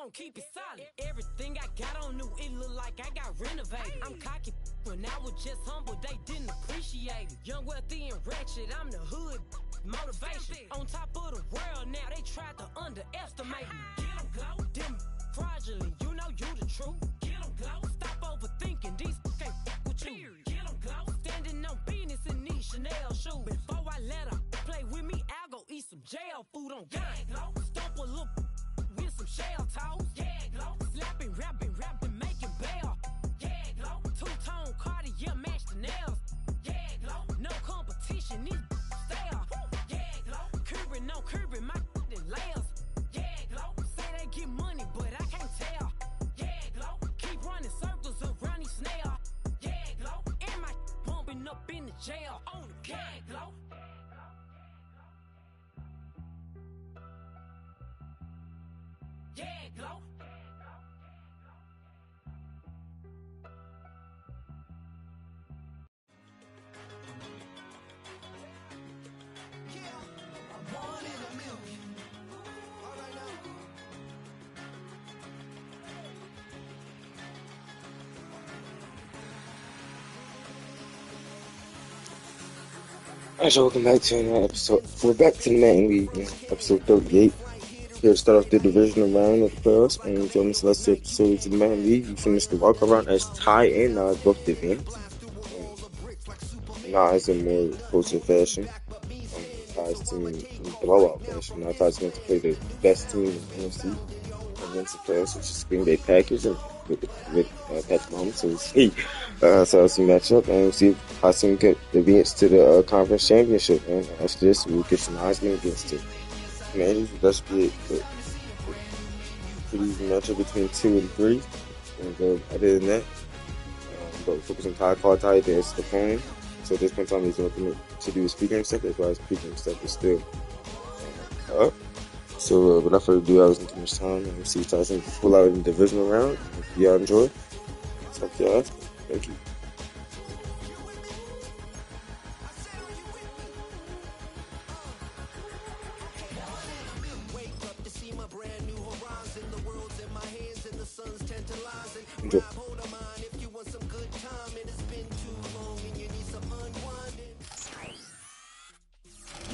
gon' keep it solid. Everything I got on new, it look like I got renovated. I'm cocky when I was just humble, they didn't appreciate it. Young, wealthy, and ratchet, I'm the hood motivation. On top of the world now, they tried to underestimate me. Get 'em glow, them fraudulent, you know you the truth. Get 'em glow, stop overthinking, these can't fuck with you. Get 'em glow, standing on business in these Chanel shoes. Before I let her play with me, I'll go eat some jail food on God. Stomp a little with some shell toes. Yeah, glow. Slapping, rapping, making bail. Yeah, glow. Two-tone Cartier match the nails. Yeah, glow. No competition, these stale. Yeah, glow. Curbing, my layers. Yeah, glow. Say they get money, but I can't tell. Yeah, glow. Keep running circles around these snails. Yeah, glow. And my bumping up in the jail on the yeah, glow. Yeah, glow. Alright, so welcome back to another episode. We're back to the Madden League, episode 38. Here to start off the divisional round of the playoffs, and from this last two episodes of the Madden League, we finished the walk around as Ty and Nas both advanced. Nas in more closer fashion. Ty's team in blowout fashion. Now Ty's going to play the best team in the NFC against the playoffs, which is Green Bay Packers, and with Patrick Mahomes. So we'll see. So I'll see matchup, and we'll see if I see him get advance to the conference championship. And after this, we'll get some Nas game against the Commanders. That should be a pretty easy matchup between 2 and 3. And other than that, but focus on Ty. Call Ty against the phone. So at this point in time, he's looking to do his speaking stuff. That's why his speaking stuff is still up. So without further ado, I wasn't too much time. And see Tyson pull out in the divisional round. If y'all enjoy, talk to y'all after. Thank you. Enjoy.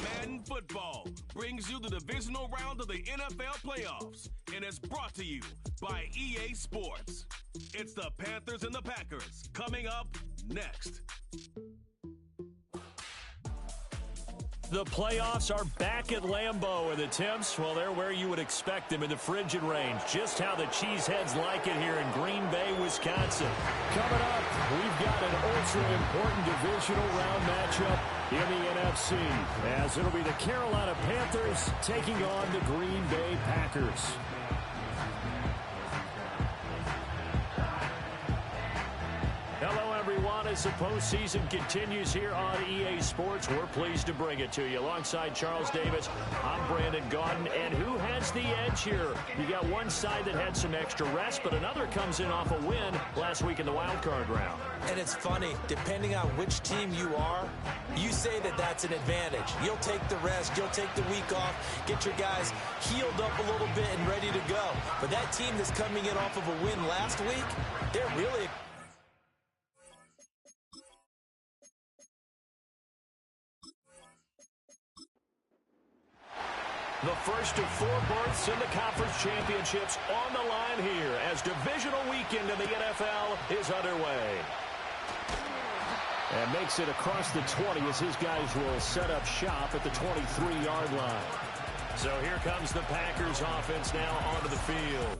Madden Football brings you the divisional round of the NFL playoffs and is brought to you by EA Sports. It's the Panthers and the Packers coming up next. The playoffs are back at Lambeau, and the temps, well, they're where you would expect them in the frigid range. Just how the Cheeseheads like it here in Green Bay, Wisconsin. Coming up, we've got an ultra-important divisional round matchup in the NFC, as it'll be the Carolina Panthers taking on the Green Bay Packers. Hello, everyone. As the postseason continues here on EA Sports, we're pleased to bring it to you. Alongside Charles Davis, I'm Brandon Gaudin. And who has the edge here? You got one side that had some extra rest, but another comes in off a win last week in the wild card round. And it's funny, depending on which team you are, you say that that's an advantage. You'll take the rest, you'll take the week off, get your guys healed up a little bit and ready to go. But that team that's coming in off of a win last week, they're really... The first of 4 berths in the conference championships on the line here as divisional weekend in the NFL is underway. And makes it across the 20 as his guys will set up shop at the 23-yard line. So here comes the Packers offense now onto the field.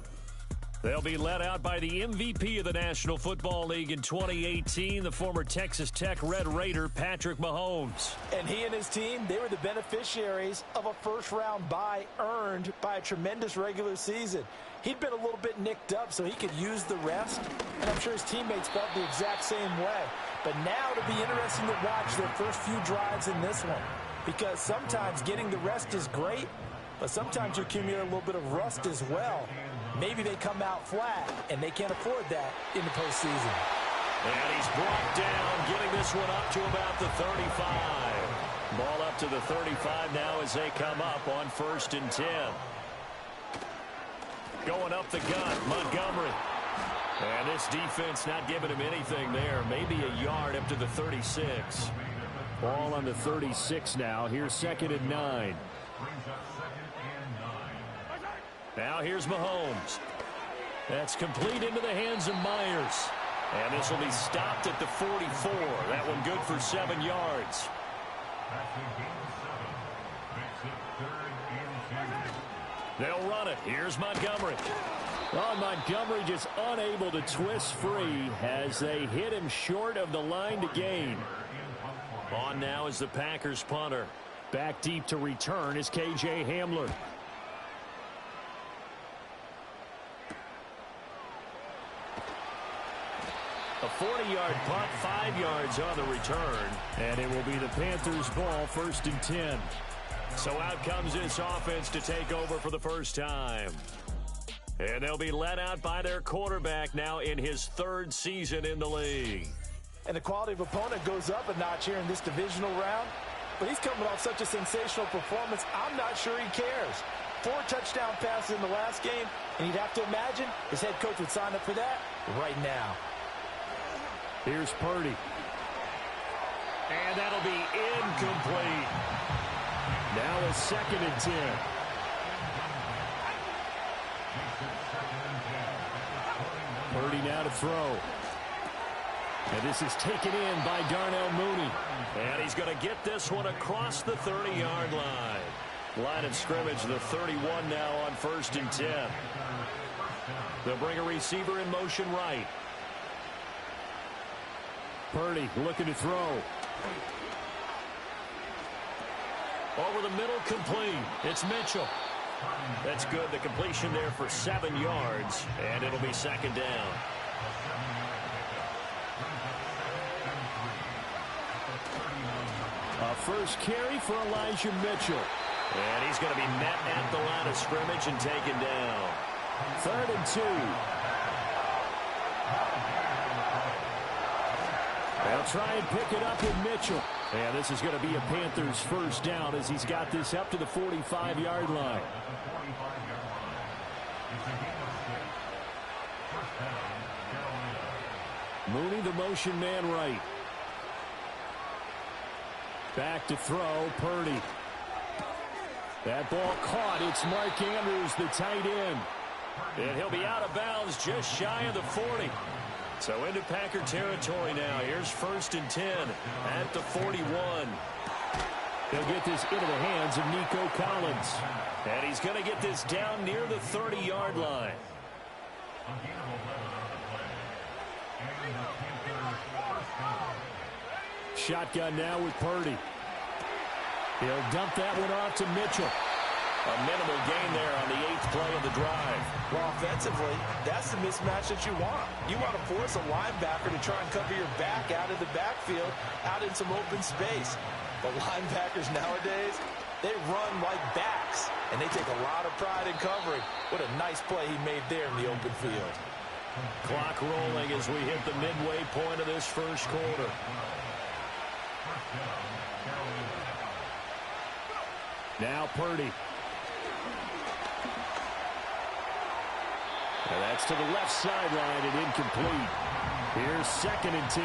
They'll be led out by the MVP of the National Football League in 2018, the former Texas Tech Red Raider, Patrick Mahomes. And he and his team, they were the beneficiaries of a first-round bye earned by a tremendous regular season. He'd been a little bit nicked up, so he could use the rest, and I'm sure his teammates felt the exact same way. But now it'll be interesting to watch their first few drives in this one, because sometimes getting the rest is great, but sometimes you accumulate a little bit of rust as well. Maybe they come out flat, and they can't afford that in the postseason. And he's brought down, getting this one up to about the 35. Ball up to the 35 now as they come up on 1st and 10. Going up the gut, Montgomery. And this defense not giving him anything there. Maybe a yard up to the 36. Ball on the 36 now. Here's 2nd and 9. Now here's Mahomes. That's complete into the hands of Myers. And this will be stopped at the 44. That one good for 7 yards. They'll run it. Here's Montgomery. Well, Montgomery just unable to twist free as they hit him short of the line to gain. On now is the Packers punter. Back deep to return is K.J. Hamler. A 40-yard punt, 5 yards on the return. And it will be the Panthers' ball, 1st and 10. So out comes this offense to take over for the first time. And they'll be led out by their quarterback now in his 3rd season in the league. And the quality of opponent goes up a notch here in this divisional round. But he's coming off such a sensational performance, I'm not sure he cares. 4 touchdown passes in the last game, and you'd have to imagine his head coach would sign up for that right now. Here's Purdy. And that'll be incomplete. Now a 2nd and 10. Purdy now to throw. And this is taken in by Darnell Mooney. And he's going to get this one across the 30-yard line. Line of scrimmage, the 31 now on 1st and 10. They'll bring a receiver in motion right. Purdy looking to throw. Over the middle, complete. It's Mitchell. That's good. The completion there for 7 yards, and it'll be 2nd down. A first carry for Elijah Mitchell. And he's going to be met at the line of scrimmage and taken down. 3rd and 2. They'll try and pick it up with Mitchell. And this is going to be a Panthers first down as he's got this up to the 45-yard line. Mooney, the motion man right. Back to throw, Purdy. That ball caught. It's Mark Andrews, the tight end. And he'll be out of bounds just shy of the 40. So into Packer territory now. Here's 1st and 10 at the 41. They'll get this into the hands of Nico Collins. And he's going to get this down near the 30-yard line. Shotgun now with Purdy. He'll dump that one off to Mitchell. A minimal gain there on the 8th play of the drive. Well, offensively, that's the mismatch that you want. You want to force a linebacker to try and cover your back out of the backfield, out in some open space. But linebackers nowadays, they run like backs, and they take a lot of pride in covering. What a nice play he made there in the open field. Clock rolling as we hit the midway point of this first quarter. Now Purdy. And that's to the left sideline and incomplete. Here's 2nd and 10.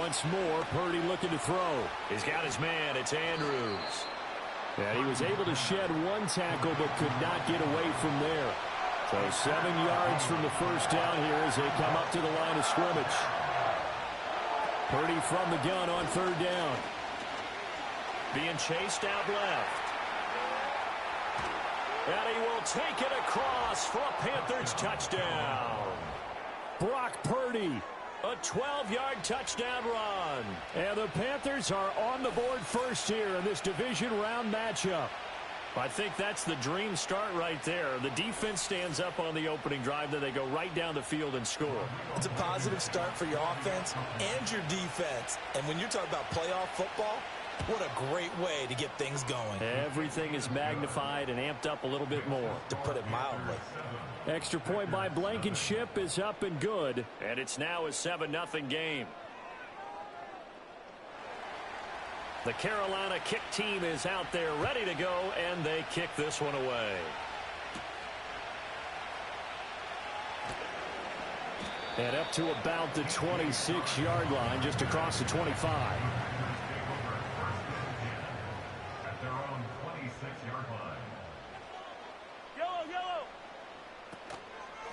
Once more, Purdy looking to throw. He's got his man. It's Andrews. And he was able to shed 1 tackle but could not get away from there. So 7 yards from the first down here as they come up to the line of scrimmage. Purdy from the gun on 3rd down. Being chased out left. And he will take it across for a Panthers touchdown. Brock Purdy, a 12-yard touchdown run. And the Panthers are on the board first here in this division round matchup. I think that's the dream start right there. The defense stands up on the opening drive, then they go right down the field and score. It's a positive start for your offense and your defense. And when you're talking about playoff football, what a great way to get things going. Everything is magnified and amped up a little bit more. To put it mildly. Extra point by Blankenship is up and good. And it's now a 7-0 game. The Carolina kick team is out there ready to go, and they kick this one away. And up to about the 26-yard line, just across the 25. At their own 26-yard line. Yellow.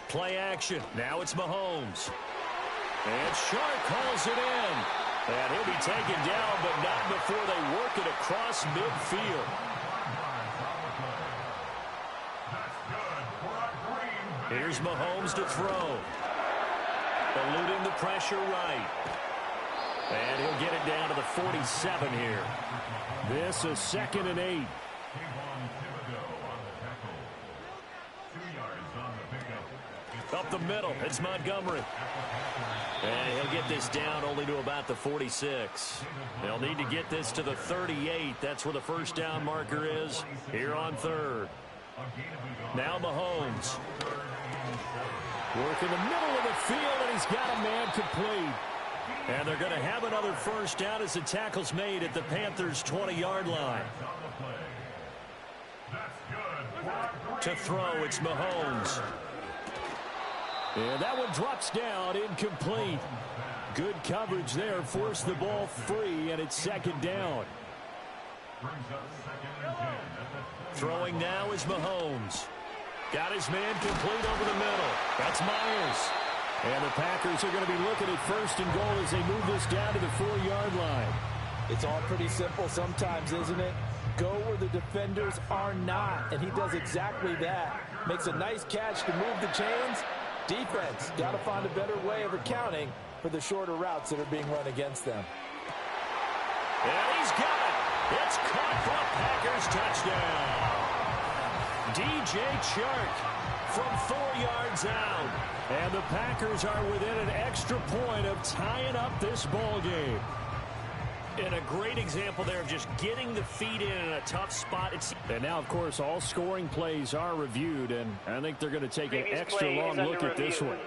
Play action. Now it's Mahomes. And Shark calls it in. And he'll be taken down, but not before they work it across midfield. Here's Mahomes to throw. Eluding the pressure right. And he'll get it down to the 47 here. This is 2nd and 8. Up the middle, it's Montgomery. And he'll get this down only to about the 46. They'll need to get this to the 38. That's where the first down marker is here on 3rd. Now Mahomes. Work in the middle of the field, and he's got a man complete. And they're going to have another first down as the tackle's made at the Panthers' 20-yard line. To throw, it's Mahomes. And that one drops down, incomplete. Good coverage there, forced the ball free, and it's 2nd down. Throwing now is Mahomes. Got his man complete over the middle. That's Myers. And the Packers are going to be looking at 1st and goal as they move this down to the 4-yard line. It's all pretty simple sometimes, isn't it? Go where the defenders are not, and he does exactly that. Makes a nice catch to move the chains. Defense got to find a better way of accounting for the shorter routes that are being run against them. And he's got it. It's caught for a Packers touchdown. DJ Chark from 4 yards out. And the Packers are within an extra point of tying up this ball game. And a great example there of just getting the feet in a tough spot. And now, of course, all scoring plays are reviewed, and I think they're going to take an extra long look at this one.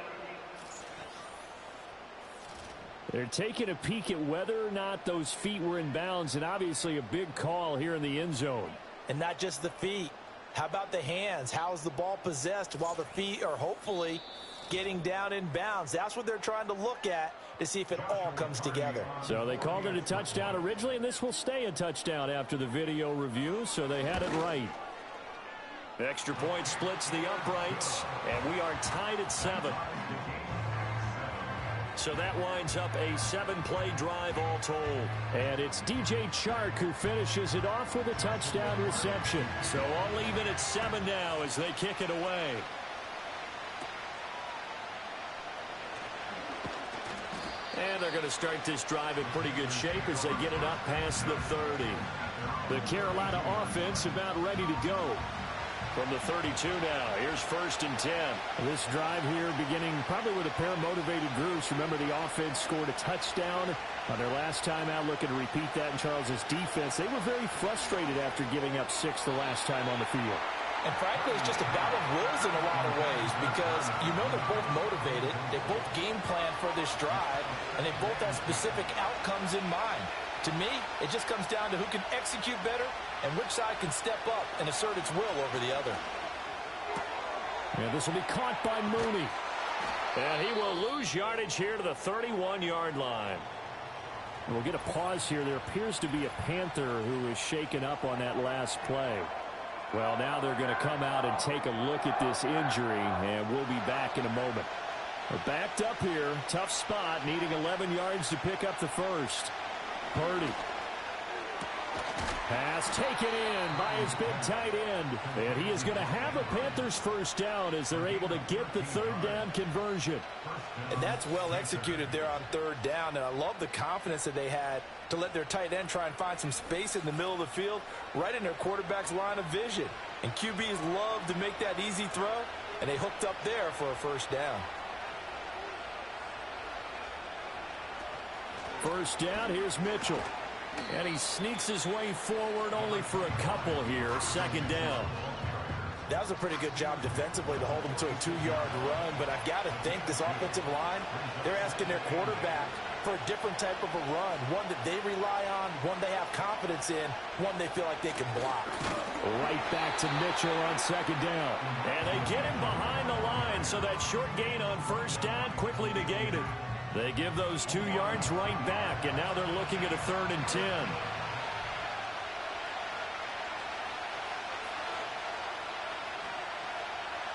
They're taking a peek at whether or not those feet were in bounds, and obviously a big call here in the end zone. And not just the feet. How about the hands? How's the ball possessed while the feet are hopefully getting down in bounds? That's what they're trying to look at to see if it all comes together. So they called it a touchdown originally, and this will stay a touchdown after the video review, so they had it right. Extra point splits the uprights, and we are tied at 7. So that winds up a 7-play drive all told. And it's DJ Chark who finishes it off with a touchdown reception. So all even at 7 now as they kick it away. And they're going to start this drive in pretty good shape as they get it up past the 30. The Carolina offense about ready to go. From the 32 now, here's 1st and 10. This drive here beginning probably with a pair of motivated groups. Remember, the offense scored a touchdown on their last time out. Looking to repeat that in Charles's defense. They were very frustrated after giving up 6 the last time on the field. And frankly, it's just a battle of wills in a lot of ways because you know they're both motivated. They both game plan for this drive, and they both have specific outcomes in mind. To me, it just comes down to who can execute better and which side can step up and assert its will over the other. And this will be caught by Mooney. And he will lose yardage here to the 31-yard line. And we'll get a pause here. There appears to be a Panther who is shaken up on that last play. Well, now they're going to come out and take a look at this injury, and we'll be back in a moment. We're backed up here. Tough spot, needing 11 yards to pick up the first. Purdy. Pass taken in by his big tight end. And he is going to have a Panthers first down as they're able to get the 3rd down conversion. And that's well executed there on 3rd down. And I love the confidence that they had to let their tight end try and find some space in the middle of the field, right in their quarterback's line of vision. And QBs love to make that easy throw, and they hooked up there for a first down. First down, here's Mitchell. And he sneaks his way forward only for a couple here. 2nd down. That was a pretty good job defensively to hold him to a 2-yard run, but I've got to think this offensive line, they're asking their quarterback for a different type of a run, one that they rely on, one they have confidence in, one they feel like they can block. Right back to Mitchell on second down. And they get him behind the line, so that short gain on first down quickly negated. They give those 2 yards right back, and now they're looking at a 3rd and 10.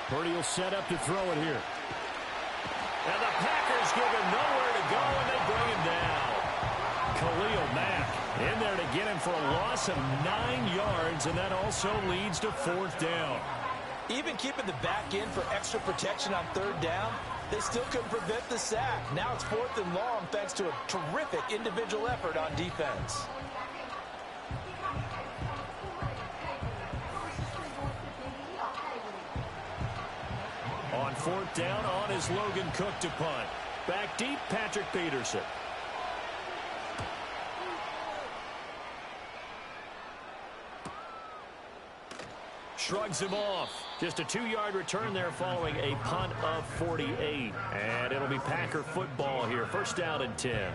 Purdy will set up to throw it here. And the Packers give him nowhere to go, and they bring him down. Khalil Mack in there to get him for a loss of 9 yards, and that also leads to 4th down. Even keeping the back in for extra protection on 3rd down, they still couldn't prevent the sack. Now it's 4th and long thanks to a terrific individual effort on defense. On 4th down, on is Logan Cook to punt. Back deep, Patrick Peterson. Shrugs him off. Just a 2-yard return there following a punt of 48. And it'll be Packer football here. 1st down and 10.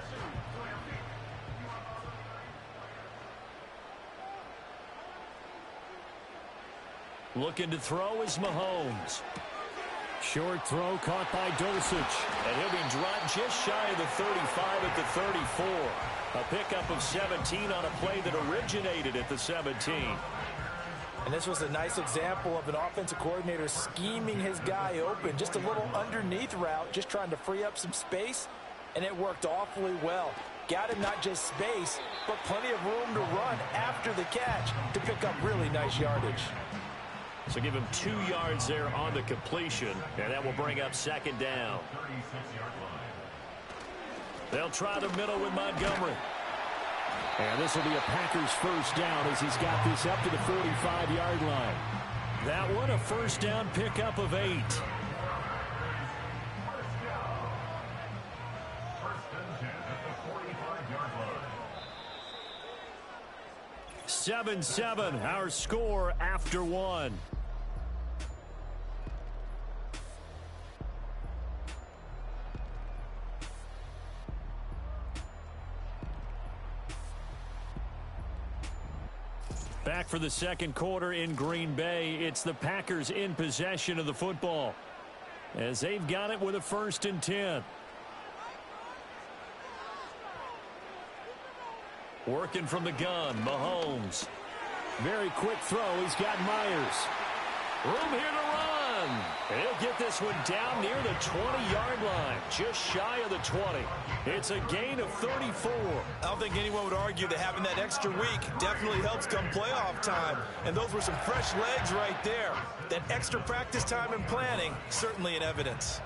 Looking to throw is Mahomes. Short throw caught by Dulcich. And he'll be dropped just shy of the 35 at the 34. A pickup of 17 on a play that originated at the 17. And this was a nice example of an offensive coordinator scheming his guy open. Just a little underneath route, just trying to free up some space. And it worked awfully well. Got him not just space, but plenty of room to run after the catch to pick up really nice yardage. So give him 2 yards there on the completion, and that will bring up 2nd down. 36-yard line. They'll try the middle with Montgomery. And this will be a Packers 1st down as he's got this up to the 45-yard line. That one a 1st down pickup of 8. 7-7, our score after 1. Back for the 2nd quarter in Green Bay. It's the Packers in possession of the football as they've got it with a 1st and 10. Working from the gun, Mahomes. Very quick throw. He's got Myers. Room here to run. And he'll get this one down near the 20-yard line, just shy of the 20. It's a gain of 34. I don't think anyone would argue that having that extra week definitely helps come playoff time. And those were some fresh legs right there. That extra practice time and planning, certainly in evidence.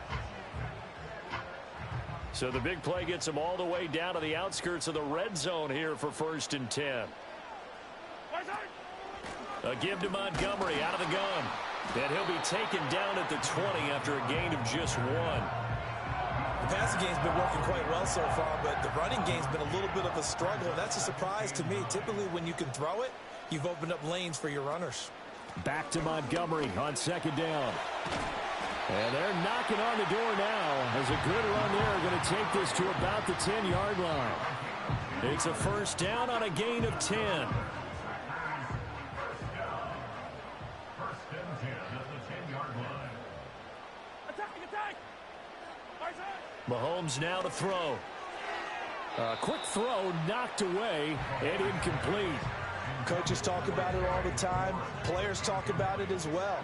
So the big play gets him all the way down to the outskirts of the red zone here for 1st and 10. A give to Montgomery out of the gun. And he'll be taken down at the 20 after a gain of just 1. The passing game's been working quite well so far, but the running game's been a little bit of a struggle. And that's a surprise to me. Typically, when you can throw it, you've opened up lanes for your runners. Back to Montgomery on 2nd down. And they're knocking on the door now as a good run there. Going to take this to about the 10-yard line. It's a 1st down on a gain of 10. Mahomes now to throw. A quick throw knocked away and incomplete. Coaches talk about it all the time. Players talk about it as well.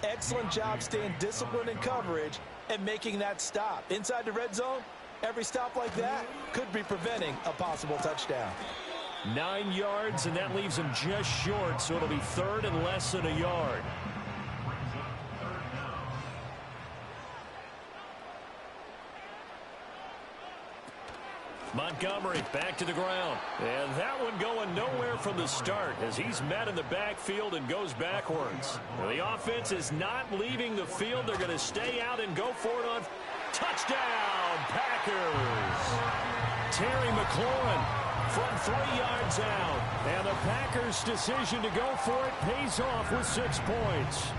Excellent job staying disciplined in coverage and making that stop. Inside the red zone, every stop like that could be preventing a possible touchdown. 9 yards, and that leaves him just short, so it'll be 3rd and less than a yard. Montgomery back to the ground. And that one going nowhere from the start as he's met in the backfield and goes backwards. The offense is not leaving the field. They're going to stay out and go for it on touchdown, Packers. Terry McLaurin from 3 yards out. And the Packers' decision to go for it pays off with 6 points.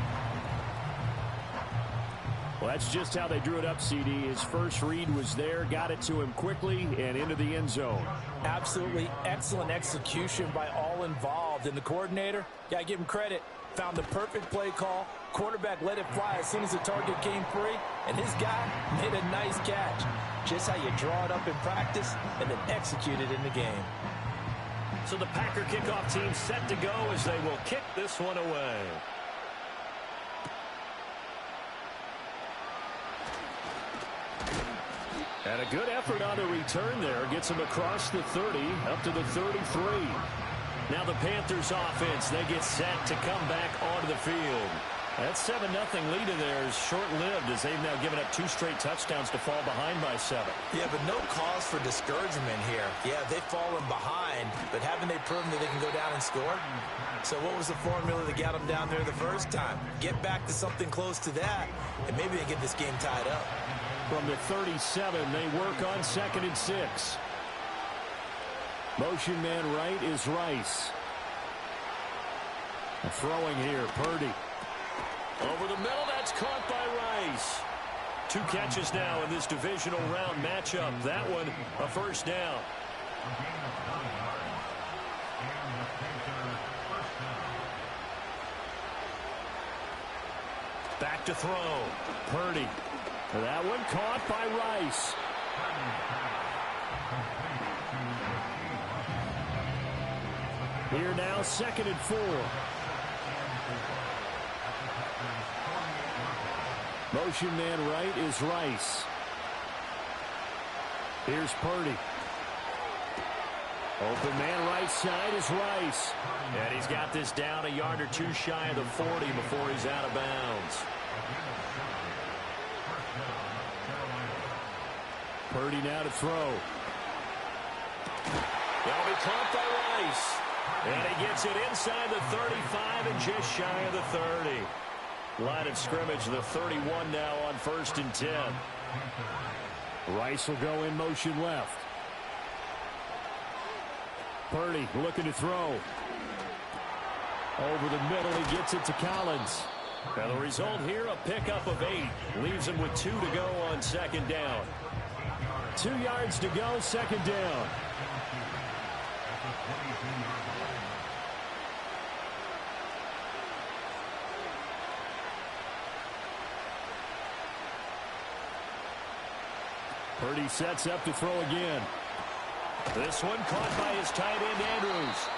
Well, that's just how they drew it up, CD. His first read was there, got it to him quickly, and into the end zone. Absolutely excellent execution by all involved. And the coordinator, got to give him credit, found the perfect play call. Quarterback let it fly as soon as the target came free, and his guy made a nice catch. Just how you draw it up in practice and then execute it in the game. So the Packer kickoff team set to go as they will kick this one away. And a good effort on the return there. Gets him across the 30, up to the 33. Now the Panthers offense, they get set to come back onto the field. That 7-0 lead in there is short-lived as they've now given up 2 straight touchdowns to fall behind by 7. Yeah, but no cause for discouragement here. Yeah, they've fallen behind, but haven't they proven that they can go down and score? So what was the formula that got them down there the first time? Get back to something close to that, and maybe they get this game tied up. From the 37, they work on 2nd and 6. Motion man right is Rice. Throwing here, Purdy. Over the middle, that's caught by Rice. 2 catches now in this divisional round matchup. That one, a first down. Back to throw. Purdy. That one caught by Rice. Here now, 2nd and 4. Motion man right is Rice. Here's Purdy. Open man right side is Rice. And he's got this down a yard or 2 shy of the 40 before he's out of bounds. Purdy now to throw. That'll be caught by Rice. And he gets it inside the 35 and just shy of the 30. Line of scrimmage, the 31 now on 1st and 10. Rice will go in motion left. Purdy looking to throw. Over the middle, he gets it to Collins. And the result here, a pickup of 8. Leaves him with 2 to go on 2nd down. 2 yards to go, 2nd down. Purdy sets up to throw again. This one caught by his tight end, Andrews.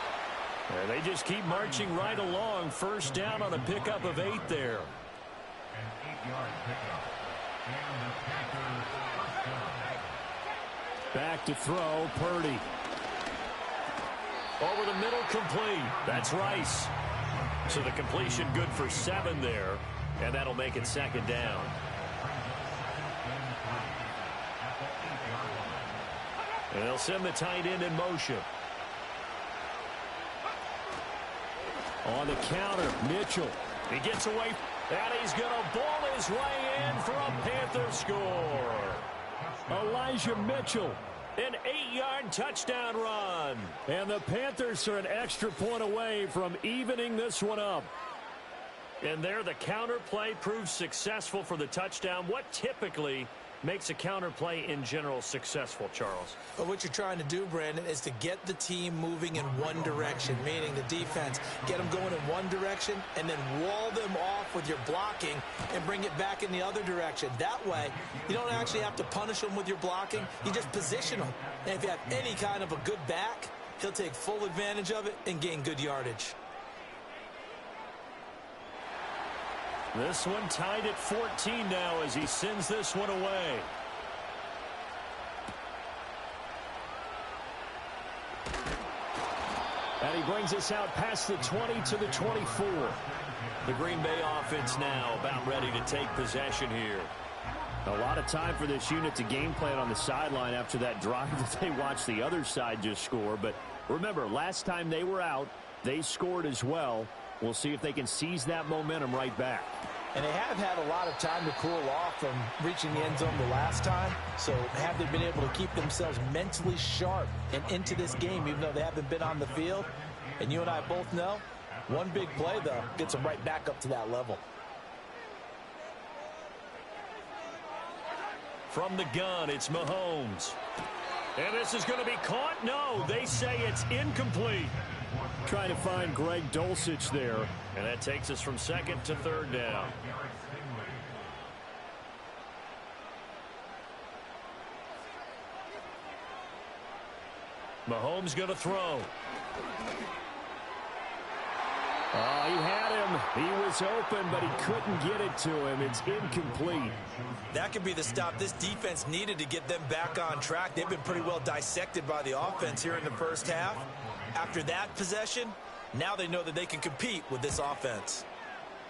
And they just keep marching right along. First down on a pickup of 8 there. An 8-yard pickup. And the Panthers first down. Back to throw, Purdy. Over the middle, complete. That's Rice. So the completion good for 7 there. And that'll make it 2nd down. And they'll send the tight end in motion. On the counter, Mitchell. He gets away, and he's going to ball his way in for a Panther score. Elijah Mitchell, an 8-yard touchdown run. And the Panthers are an extra point away from evening this one up. And there, the counter play proves successful for the touchdown. What typically makes a counter play in general successful, Charles? But what you're trying to do, Brandon, is to get the team moving in one direction, meaning the defense, get them going in one direction and then wall them off with your blocking and bring it back in the other direction. That way, you don't actually have to punish them with your blocking. You just position them. And if you have any kind of a good back, he'll take full advantage of it and gain good yardage. This one tied at 14 now as he sends this one away. And he brings us out past the 20 to the 24. The Green Bay offense now about ready to take possession here. A lot of time for this unit to game plan on the sideline after that drive that they watched the other side just score. But remember, last time they were out, they scored as well. We'll see if they can seize that momentum right back. And they have had a lot of time to cool off from reaching the end zone the last time. So have they been able to keep themselves mentally sharp and into this game, even though they haven't been on the field? And you and I both know, one big play, though, gets them right back up to that level. From the gun, it's Mahomes. And this is going to be caught. No, they say it's incomplete. Trying to find Greg Dulcich there. And that takes us from second to third down. Mahomes going to throw. Oh, he had him. He was open, but he couldn't get it to him. It's incomplete. That could be the stop this defense needed to get them back on track. They've been pretty well dissected by the offense here in the first half. After that possession, now they know that they can compete with this offense.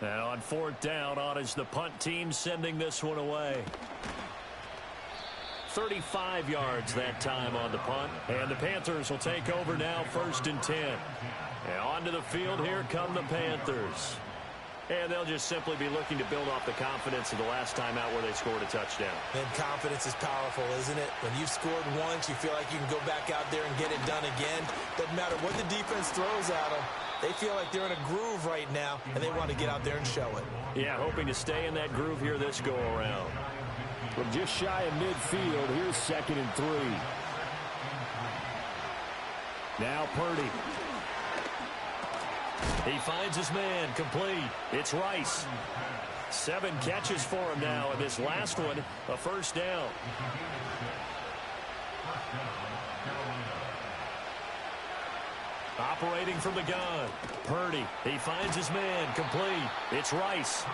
Now on fourth down, on is the punt team sending this one away. 35 yards that time on the punt. And the Panthers will take over now, 1st and 10. And onto the field, here come the Panthers. And they'll just simply be looking to build off the confidence of the last time out where they scored a touchdown. And confidence is powerful, isn't it? When you've scored once, you feel like you can go back out there and get it done again. Doesn't matter what the defense throws at them. They feel like they're in a groove right now, and they want to get out there and show it. Yeah, hoping to stay in that groove here this go-around. From just shy of midfield, here's 2nd and 3. Now Purdy. He finds his man, complete. It's Rice. 7 catches for him now, and this last one, a 1st down. Operating from the gun. Purdy. He finds his man, complete. It's Rice.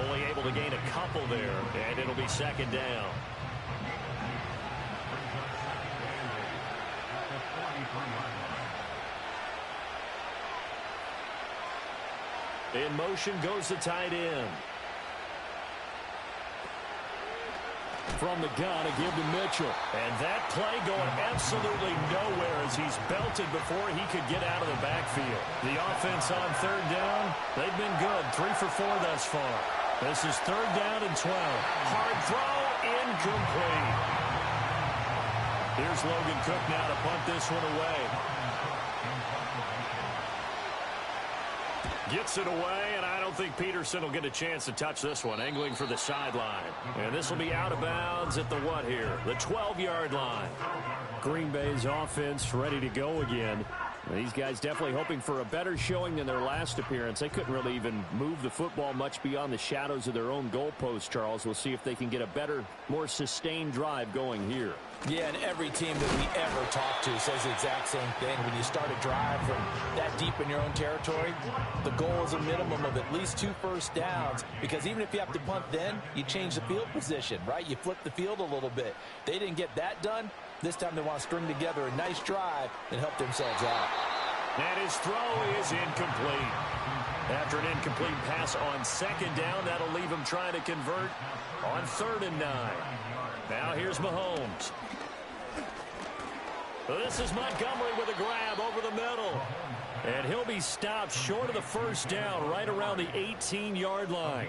Only able to gain a couple there, and it'll be 2nd down. In motion goes the tight end. From the gun, a give to Mitchell. And that play going absolutely nowhere as he's belted before he could get out of the backfield. The offense on 3rd down, they've been good. 3 for 4 thus far. This is 3rd down and 12. Hard throw, incomplete. Here's Logan Cook now to punt this one away. Gets it away, and I don't think Peterson will get a chance to touch this one, angling for the sideline. And this will be out of bounds at the what here? The 12-yard line. Green Bay's offense ready to go again. These guys definitely hoping for a better showing than their last appearance. They couldn't really even move the football much beyond the shadows of their own goalpost, Charles. We'll see if they can get a better, more sustained drive going here. Yeah, and every team that we ever talk to says the exact same thing. When you start a drive from that deep in your own territory, the goal is a minimum of at least 2 first downs, because even if you have to punt then, you change the field position, right? You flip the field a little bit. They didn't get that done. This time they want to string together a nice drive and help themselves out. And his throw is incomplete. After an incomplete pass on 2nd down, that'll leave him trying to convert on 3rd and 9. Now here's Mahomes. This is Montgomery with a grab over the middle. And he'll be stopped short of the 1st down, right around the 18-yard line.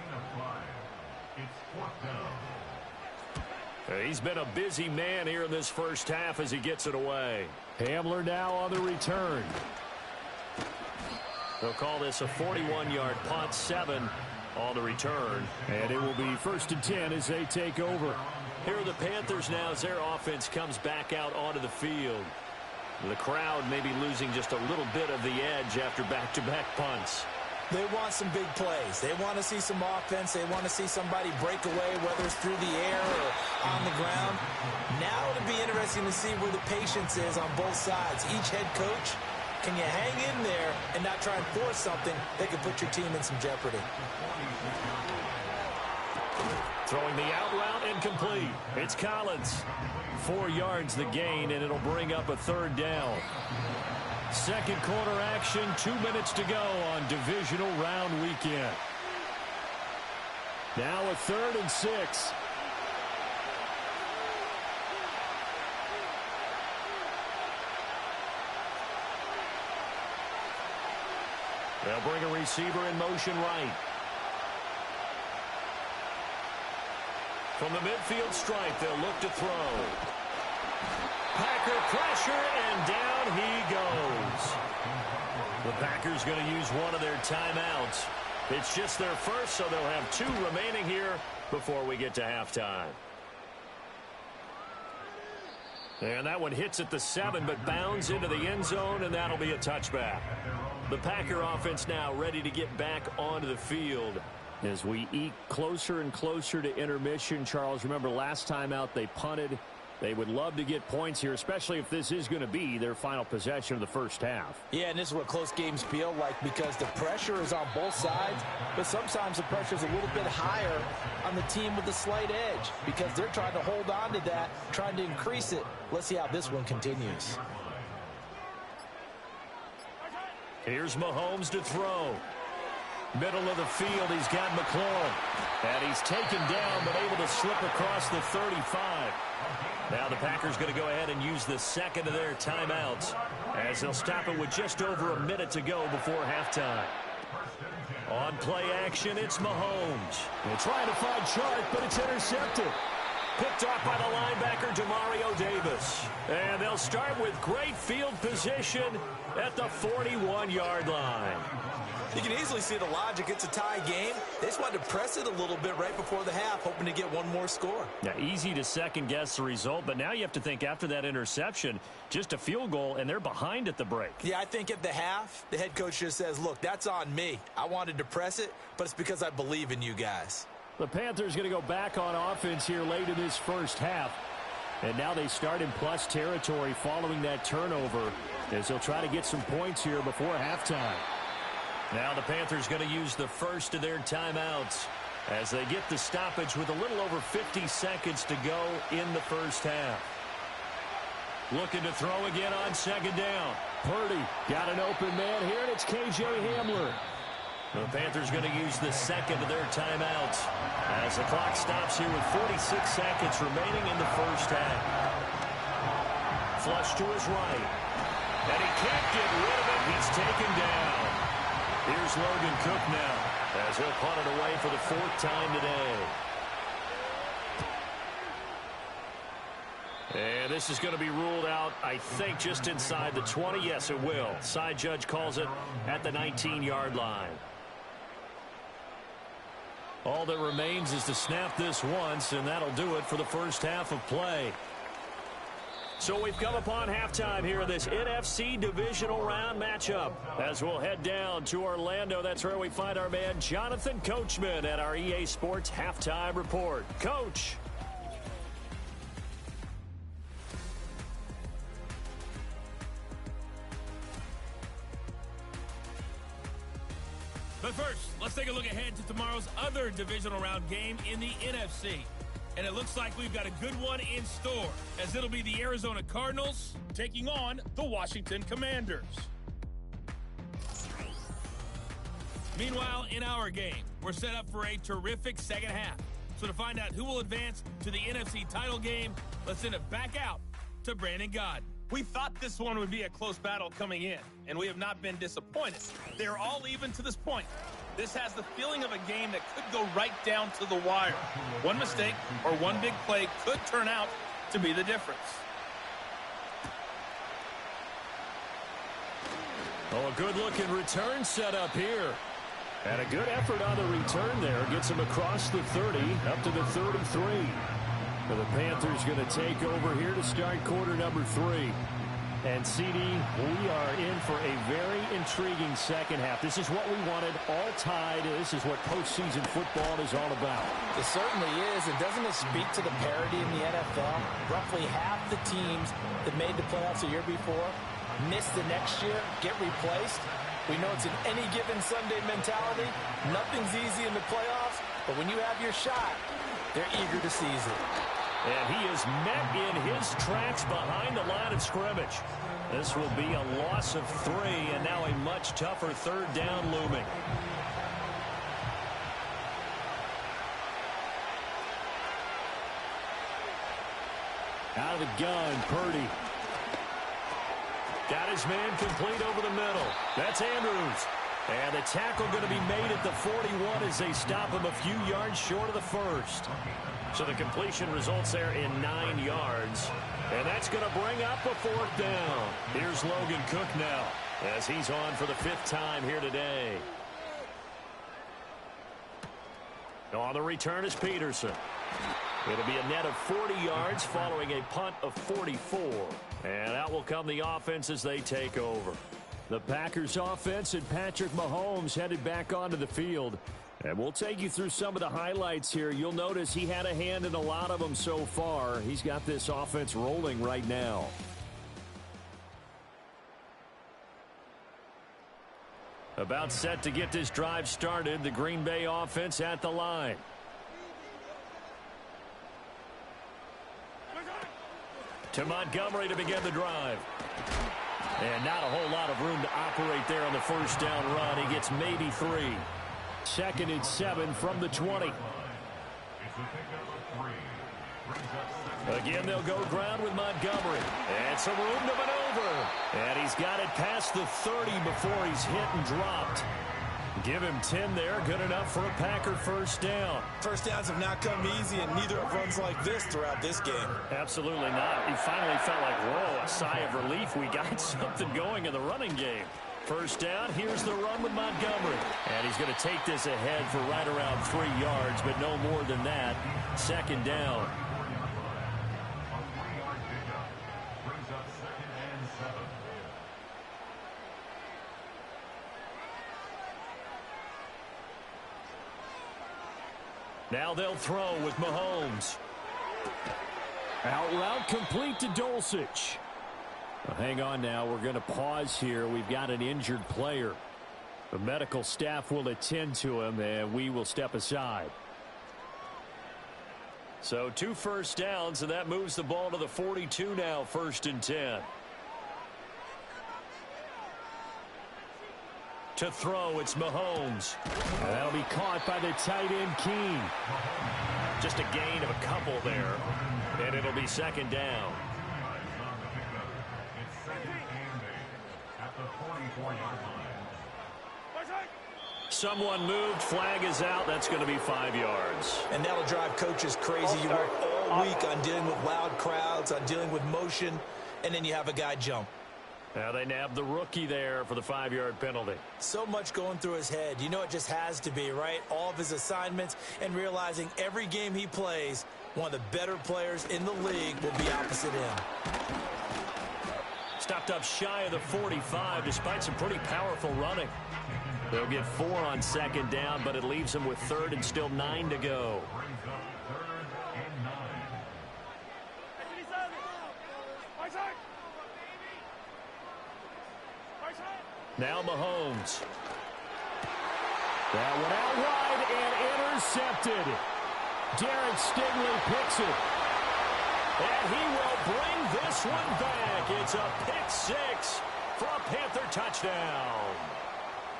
He's been a busy man here in this first half as he gets it away. Hamler now on the return. They'll call this a 41-yard punt, 7 on the return. And it will be 1st and 10 as they take over. Here are the Panthers now as their offense comes back out onto the field. The crowd may be losing just a little bit of the edge after back-to-back punts. They want some big plays. They want to see some offense. They want to see somebody break away, whether it's through the air or on the ground. Now it'll be interesting to see where the patience is on both sides. Each head coach, can you hang in there and not try and force something that could put your team in some jeopardy? Throwing the out route incomplete. It's Collins. 4 yards the gain, and it'll bring up a 3rd down. Second quarter action, 2 minutes to go on Divisional Round weekend. Now a 3rd and 6. They'll bring a receiver in motion right. From the midfield stripe, they'll look to throw. Packer pressure, and down he goes. The Packers going to use one of their timeouts. It's just their first, so they'll have 2 remaining here before we get to halftime. And that one hits at the 7, but bounds into the end zone, and that'll be a touchback. The Packer offense now ready to get back onto the field. As we eke closer and closer to intermission, Charles, remember last time out they punted. They would love to get points here, especially if this is going to be their final possession of the first half. Yeah, and this is what close games feel like because the pressure is on both sides, but sometimes the pressure is a little bit higher on the team with the slight edge because they're trying to hold on to that, trying to increase it. Let's see how this one continues. Here's Mahomes to throw. Middle of the field, he's got McLaurin. And he's taken down, but able to slip across the 35. Now the Packers going to go ahead and use the second of their timeouts as they'll stop it with just over a minute to go before halftime. On play action, it's Mahomes. They're trying to find Chark, but it's intercepted. Picked off by the linebacker, Demario Davis. And they'll start with great field position at the 41-yard line. You can easily see the logic. It's a tie game. They just wanted to press it a little bit right before the half, hoping to get one more score. Yeah, easy to second-guess the result, but now you have to think after that interception, just a field goal, and they're behind at the break. Yeah, I think at the half, the head coach just says, look, that's on me. I wanted to press it, but it's because I believe in you guys. The Panthers going to go back on offense here late in this first half. And now they start in plus territory following that turnover as they'll try to get some points here before halftime. Now the Panthers going to use the first of their timeouts as they get the stoppage with a little over 50 seconds to go in the first half. Looking to throw again on second down. Purdy got an open man here, and it's K.J. Hamler. The Panthers going to use the second of their timeouts as the clock stops here with 46 seconds remaining in the first half. Flush to his right. And he can't get rid of it. He's taken down. Here's Logan Cook now as he'll punt it away for the fourth time today. And this is going to be ruled out, I think, just inside the 20. Yes, it will. Side judge calls it at the 19-yard line. All that remains is to snap this once, and that'll do it for the first half of play. So we've come upon halftime here in this NFC Divisional Round matchup. As we'll head down to Orlando, that's where we find our man Jonathan Coachman at our EA Sports Halftime Report. Coach. But first, let's take a look ahead to tomorrow's other Divisional Round game in the NFC. And it looks like we've got a good one in store, as it'll be the Arizona Cardinals taking on the Washington Commanders. Meanwhile, in our game, we're set up for a terrific second half. So to find out who will advance to the NFC title game, let's send it back out to Brandon Gaudin. We thought this one would be a close battle coming in, and we have not been disappointed. They're all even to this point. This has the feeling of a game that could go right down to the wire. One mistake or one big play could turn out to be the difference. Oh, a good-looking return set up here. And a good effort on the return there. Gets him across the 30, up to the 33. So the Panthers going to take over here to start quarter number 3. And, CD, we are in for a very intriguing second half. This is what we wanted, all tied. This is what postseason football is all about. It certainly is. And doesn't it speak to the parity in the NFL? Roughly half the teams that made the playoffs the year before miss the next year, get replaced. We know it's an any given Sunday mentality. Nothing's easy in the playoffs, but when you have your shot, they're eager to seize it. And he is met in his tracks behind the line of scrimmage. This will be a loss of 3, and now a much tougher third down looming. Out of the gun, Purdy. Got his man complete over the middle. That's Andrews. And the tackle going to be made at the 41 as they stop him a few yards short of the first. So the completion results there in 9 yards. And that's going to bring up a fourth down. Here's Logan Cook now as he's on for the 5th time here today. On the return is Peterson. It'll be a net of 40 yards following a punt of 44. And out will come the offense as they take over. The Packers offense and Patrick Mahomes headed back onto the field. And we'll take you through some of the highlights here. You'll notice he had a hand in a lot of them so far. He's got this offense rolling right now. About set to get this drive started. The Green Bay offense at the line. To Montgomery to begin the drive. And not a whole lot of room to operate there on the first down run. He gets maybe 3. 2nd and 7 from the 20. Again, they'll go ground with Montgomery. And some room to maneuver. And he's got it past the 30 before he's hit and dropped. Give him 10 there. Good enough for a Packer first down. First downs have not come easy, and neither have runs like this throughout this game. Absolutely not. He finally felt like, whoa, a sigh of relief. We got something going in the running game. First down, here's the run with Montgomery. And he's going to take this ahead for right around 3 yards, but no more than that. 2nd down. Now they'll throw with Mahomes. Out route complete to Dulcich. Well, hang on now. We're going to pause here. We've got an injured player. The medical staff will attend to him, and we will step aside. So 2 first downs, and that moves the ball to the 42 now, 1st and 10. To throw, it's Mahomes. And that'll be caught by the tight end, Keene. Just a gain of a couple there. And it'll be 2nd down. Someone moved. Flag is out. That's going to be 5 yards. And that'll drive coaches crazy. You work all week on dealing with loud crowds, on dealing with motion, and then you have a guy jump. Now they nabbed the rookie there for the 5-yard penalty. So much going through his head. You know it just has to be, right? All of his assignments and realizing every game he plays, one of the better players in the league will be opposite him. Stopped up shy of the 45 despite some pretty powerful running. They'll get 4 on 2nd down, but it leaves them with 3rd and still 9 to go. Now Mahomes. That one out wide and intercepted. Derek Stingley picks it. And he will bring this one back. It's a pick 6 for a Panther touchdown.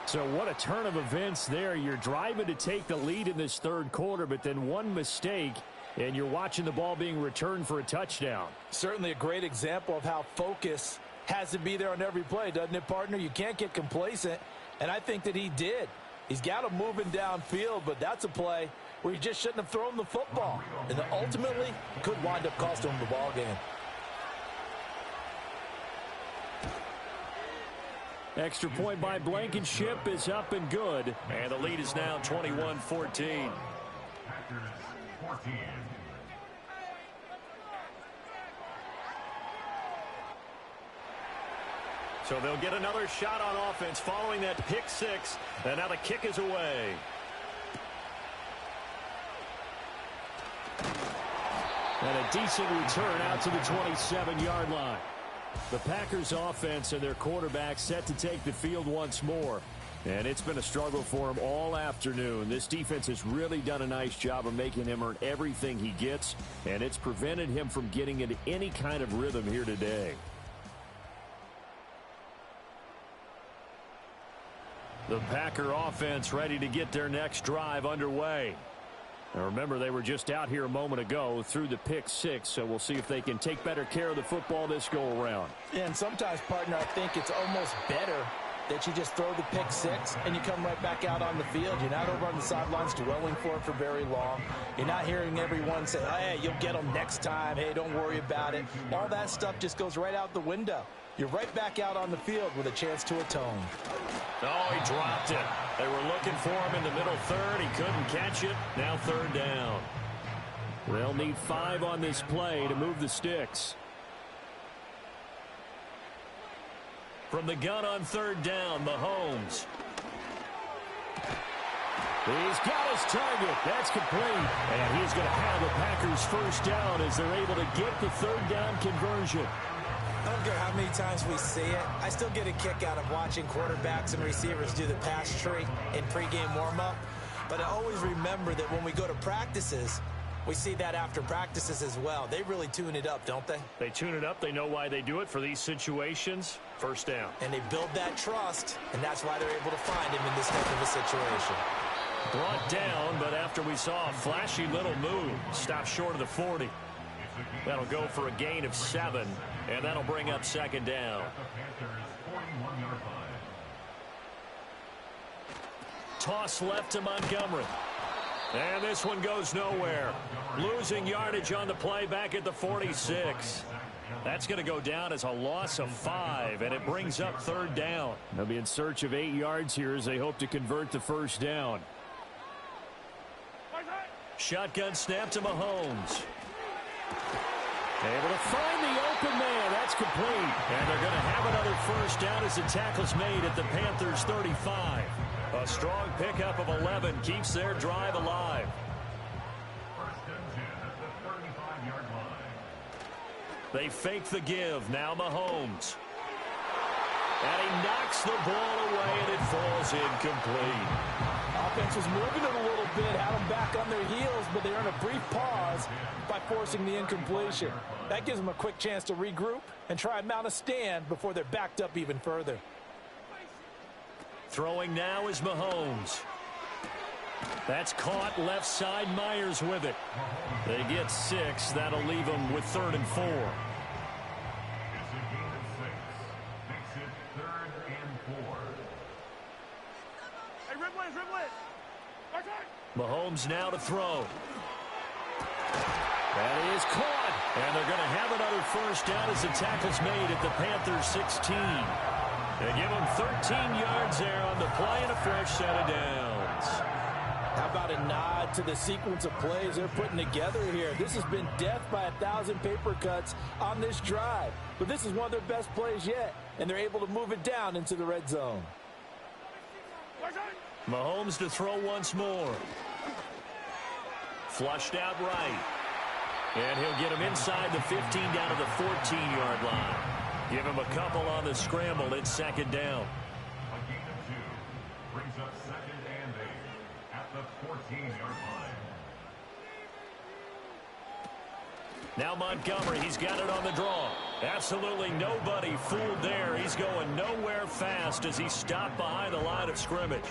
So what a turn of events there. You're driving to take the lead in this 3rd quarter, but then one mistake, and you're watching the ball being returned for a touchdown. Certainly a great example of how focus has to be there on every play, doesn't it, partner? You can't get complacent, and I think that he did. He's got him moving downfield, but that's a play where he just shouldn't have thrown the football. And ultimately, could wind up costing him the ball game. Extra point by Blankenship is up and good. And the lead is now 21-14. So they'll get another shot on offense following that pick 6. And now the kick is away. And a decent return out to the 27-yard line. The Packers offense and their quarterback set to take the field once more. And it's been a struggle for him all afternoon. This defense has really done a nice job of making him earn everything he gets. And it's prevented him from getting into any kind of rhythm here today. The Packer offense ready to get their next drive underway. Now remember, they were just out here a moment ago through the pick 6, so we'll see if they can take better care of the football this go-around. And sometimes, partner, I think it's almost better that you just throw the pick 6 and you come right back out on the field. You're not over on the sidelines dwelling for it for very long. You're not hearing everyone say, hey, you'll get them next time. Hey, don't worry about it. All that stuff just goes right out the window. You're right back out on the field with a chance to atone. Oh, he dropped it. They were looking for him in the middle 3rd. He couldn't catch it. Now 3rd down. They'll need 5 on this play to move the sticks. From the gun on 3rd down, Mahomes. He's got his target. That's complete. And he's going to have the Packers first down as they're able to get the 3rd down conversion. I don't care how many times we see it. I still get a kick out of watching quarterbacks and receivers do the pass tree in pregame warm-up. But I always remember that when we go to practices, we see that after practices as well. They really tune it up, don't they? They tune it up. They know why they do it for these situations. First down. And they build that trust, and that's why they're able to find him in this type of a situation. Brought down, but after we saw a flashy little move, stopped short of the 40. That'll go for a gain of 7, and that'll bring up 2nd down. Toss left to Montgomery. And this one goes nowhere. Losing yardage on the play back at the 46. That's going to go down as a loss of 5, and it brings up 3rd down. They'll be in search of 8 yards here as they hope to convert the first down. Shotgun snap to Mahomes. Able to find the open man. That's complete. And they're going to have another first down as the tackle's made at the Panthers' 35. A strong pickup of 11 keeps their drive alive. They fake the give. Now Mahomes. And he knocks the ball away, and it falls incomplete. Offense was moving it a little bit, had them back on their heels, but they earn a brief pause by forcing the incompletion. That gives them a quick chance to regroup and try and mount a stand before they're backed up even further. Throwing now is Mahomes. That's caught left side. Myers with it. They get 6. That'll leave them with 3rd and 4. Mahomes now to throw. That is caught. And they're going to have another first down as the tackle's made at the Panthers' 16. They give them 13 yards there on the play and a fresh set of downs. How about a nod to the sequence of plays they're putting together here? This has been death by 1,000 paper cuts on this drive. But this is one of their best plays yet, and they're able to move it down into the red zone. Mahomes to throw once more. Flushed out right. And he'll get him inside the 15 down to the 14-yard line. Give him a couple on the scramble. It's 2nd down. A gain of 2 brings up 2nd and 8 at the 14-yard line. Now Montgomery, he's got it on the draw. Absolutely nobody fooled there. He's going nowhere fast as he's stopped behind the line of scrimmage.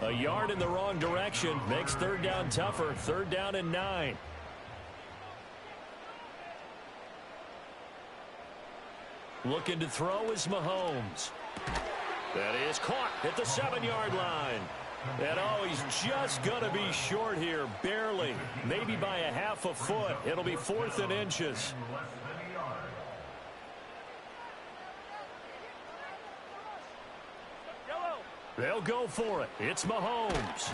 A yard in the wrong direction makes 3rd down tougher. 3rd down and 9. Looking to throw is Mahomes. That is caught at the 7-yard line. And he's just going to be short here, barely. Maybe by a half a foot. It'll be 4th and inches. They'll go for it. It's Mahomes.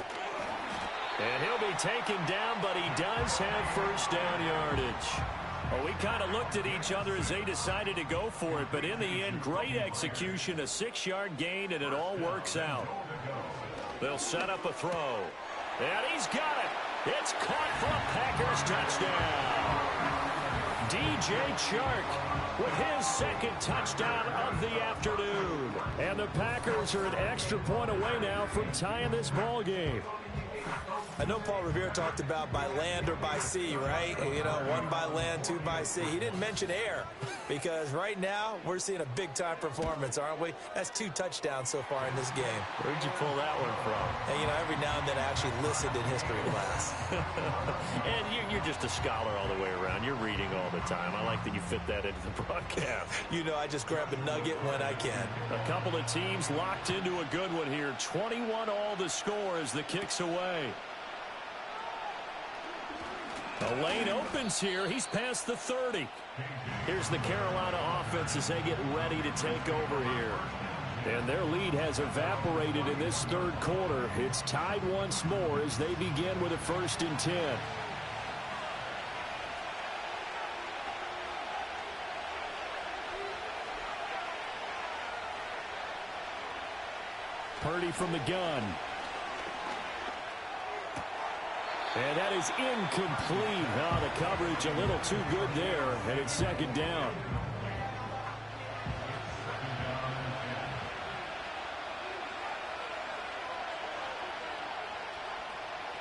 And he'll be taken down, but he does have first down yardage. Well, we kind of looked at each other as they decided to go for it, but in the end, great execution, a 6-yard gain, and it all works out. They'll set up a throw. And he's got it. It's caught for a Packers touchdown. DJ Chark with his 2nd touchdown of the afternoon. And the Packers are an extra point away now from tying this ball game. I know Paul Revere talked about by land or by sea, right? You know, 1 by land, 2 by sea. He didn't mention air because right now we're seeing a big-time performance, aren't we? That's 2 touchdowns so far in this game. Where'd you pull that one from? And, you know, every now and then I actually listened in history class. And you're just a scholar all the way around. You're reading all the time. I like that you fit that into the broadcast. You know, I just grab a nugget when I can. A couple of teams locked into a good one here. 21 all the score as the kick's away. The lane opens here. He's past the 30. Here's the Carolina offense as they get ready to take over here. And their lead has evaporated in this 3rd quarter. It's tied once more as they begin with a 1st and 10. Purdy from the gun. And that is incomplete. Oh, the coverage a little too good there, and it's second down.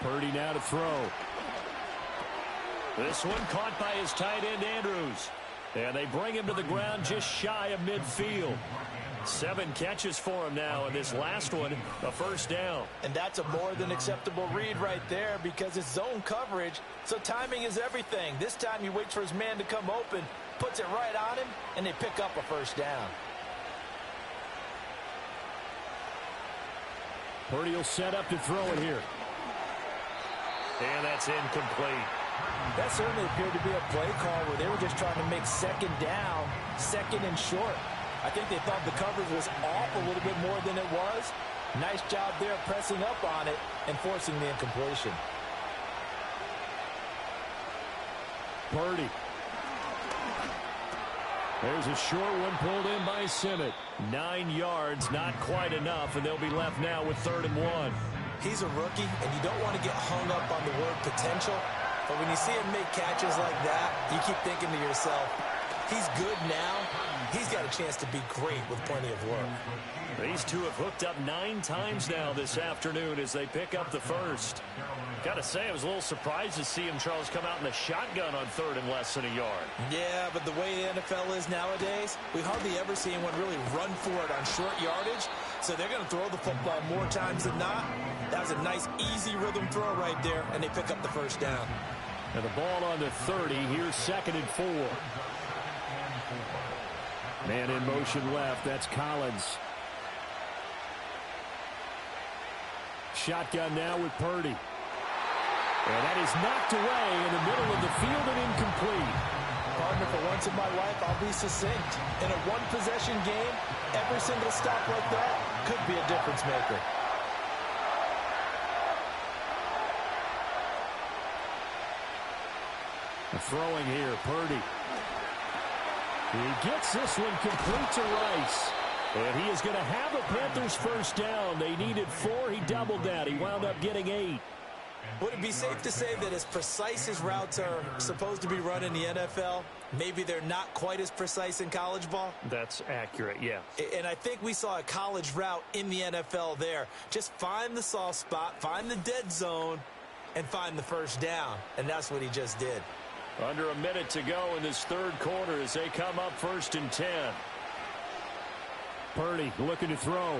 Purdy now to throw. This one caught by his tight end, Andrews. And they bring him to the ground just shy of midfield. 7 catches for him now, and this last one, a first down. And that's a more than acceptable read right there because it's zone coverage, so timing is everything. This time he waits for his man to come open, puts it right on him, and they pick up a first down. Purdy will set up to throw it here. And that's incomplete. That certainly appeared to be a play call where they were just trying to make second down, second and short. I think they thought the coverage was off a little bit more than it was. Nice job there pressing up on it and forcing the incompletion. Purdy. There's a short one pulled in by Simmett. 9 yards, not quite enough, and they'll be left now with 3rd and 1. He's a rookie, and you don't want to get hung up on the word potential. But when you see him make catches like that, you keep thinking to yourself, he's good now. He's got a chance to be great with plenty of work. These two have hooked up 9 times now this afternoon as they pick up the first. Got to say, I was a little surprised to see him, Charles, come out in the shotgun on 3rd and less than a yard. Yeah, but the way the NFL is nowadays, we hardly ever see anyone really run for it on short yardage. So they're going to throw the football more times than not. That was a nice, easy rhythm throw right there, and they pick up the first down. And the ball on the 30. Here's 2nd and 4. Man in motion left. That's Collins. Shotgun now with Purdy. And that is knocked away in the middle of the field and incomplete. Partner, for once in my life, I'll be succinct. In a one-possession game, every single stop like that could be a difference maker. Throwing here, Purdy. He gets this one complete to Rice. And he is going to have a Panthers first down. They needed 4. He doubled that. He wound up getting 8. Would it be safe to say that as precise as routes are supposed to be run in the NFL, maybe they're not quite as precise in college ball? That's accurate, yeah. And I think we saw a college route in the NFL there. Just find the soft spot, find the dead zone, and find the first down. And that's what he just did. Under a minute to go in this 3rd quarter as they come up 1st and 10. Purdy looking to throw.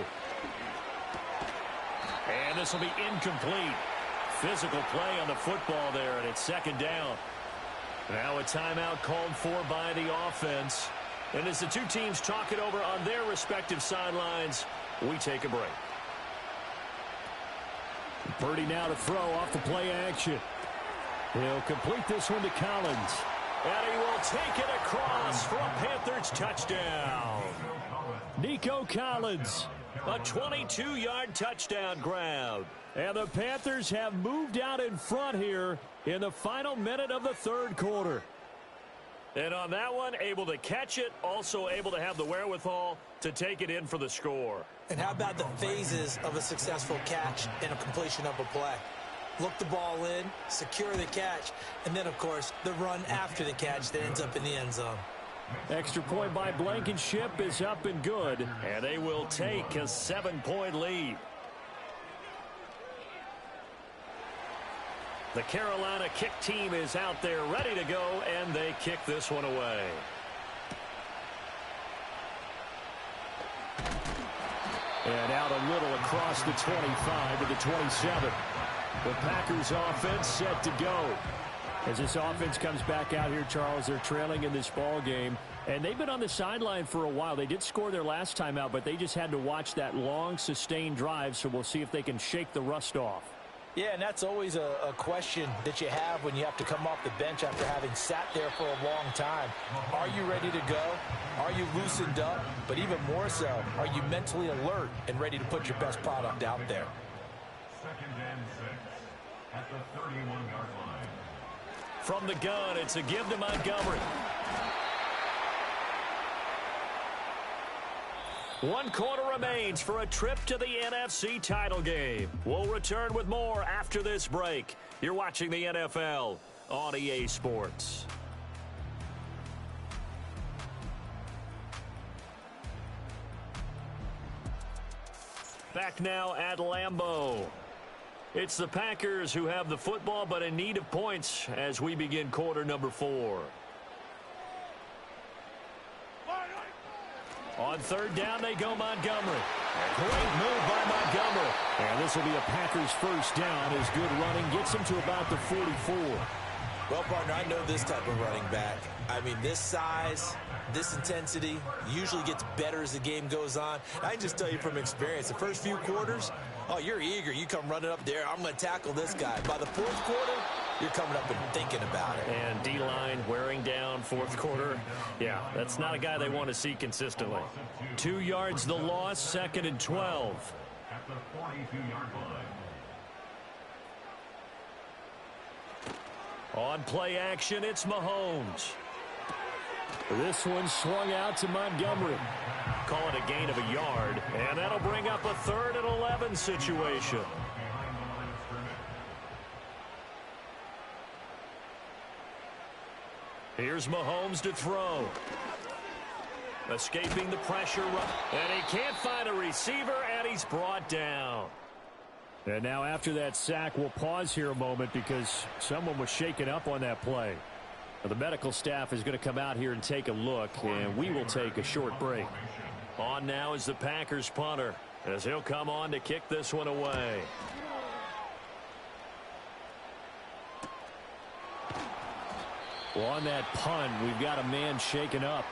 And this will be incomplete. Physical play on the football there, and it's 2nd down. Now a timeout called for by the offense. And as the two teams talk it over on their respective sidelines, we take a break. Purdy now to throw off the play action. He'll complete this one to Collins. And he will take it across for a Panthers touchdown. Nico Collins, a 22-yard touchdown grab. And the Panthers have moved out in front here in the final minute of the 3rd quarter. And on that one, able to catch it, also able to have the wherewithal to take it in for the score. And how about the phases of a successful catch and a completion of a play? Look the ball in, secure the catch, and then, of course, the run after the catch that ends up in the end zone. Extra point by Blankenship is up and good, and they will take a 7-point lead. The Carolina kick team is out there ready to go, and they kick this one away. And out a little across the 25 to the 27. The Packers offense set to go. As this offense comes back out here, Charles, they're trailing in this ball game. And they've been on the sideline for a while. They did score their last time out, but they just had to watch that long, sustained drive. So we'll see if they can shake the rust off. Yeah, and that's always a question that you have when you have to come off the bench after having sat there for a long time. Are you ready to go? Are you loosened up? But even more so, are you mentally alert and ready to put your best product out there? 2nd and 6 at the 31-yard line. From the gun, it's a give to Montgomery. 1 quarter remains for a trip to the NFC title game. We'll return with more after this break. You're watching the NFL on EA Sports. Back now at Lambeau. It's the Packers who have the football, but in need of points as we begin quarter number 4. On 3rd down, they go Montgomery. Great move by Montgomery. And this will be a Packers first down as good running gets him to about the 44. Well, partner, I know this type of running back. I mean, this size, this intensity usually gets better as the game goes on. I can just tell you from experience, the first few quarters, oh, you're eager. You come running up there, I'm going to tackle this guy. By the 4th quarter, you're coming up and thinking about it. And D-line wearing down 4th quarter. Yeah, that's not a guy they want to see consistently. 2 yards the loss, 2nd and 12. At the 42-yard line. On play action, it's Mahomes. This one swung out to Montgomery. Call it a gain of a yard, and that'll bring up a 3rd and 11 situation. Here's Mahomes to throw. Escaping the pressure, and he can't find a receiver, and he's brought down. And now after that sack, we'll pause here a moment because someone was shaken up on that play. Now, the medical staff is going to come out here and take a look, and we will take a short break. On now is the Packers punter as he'll come on to kick this one away. Well, on that punt, we've got a man shaken up.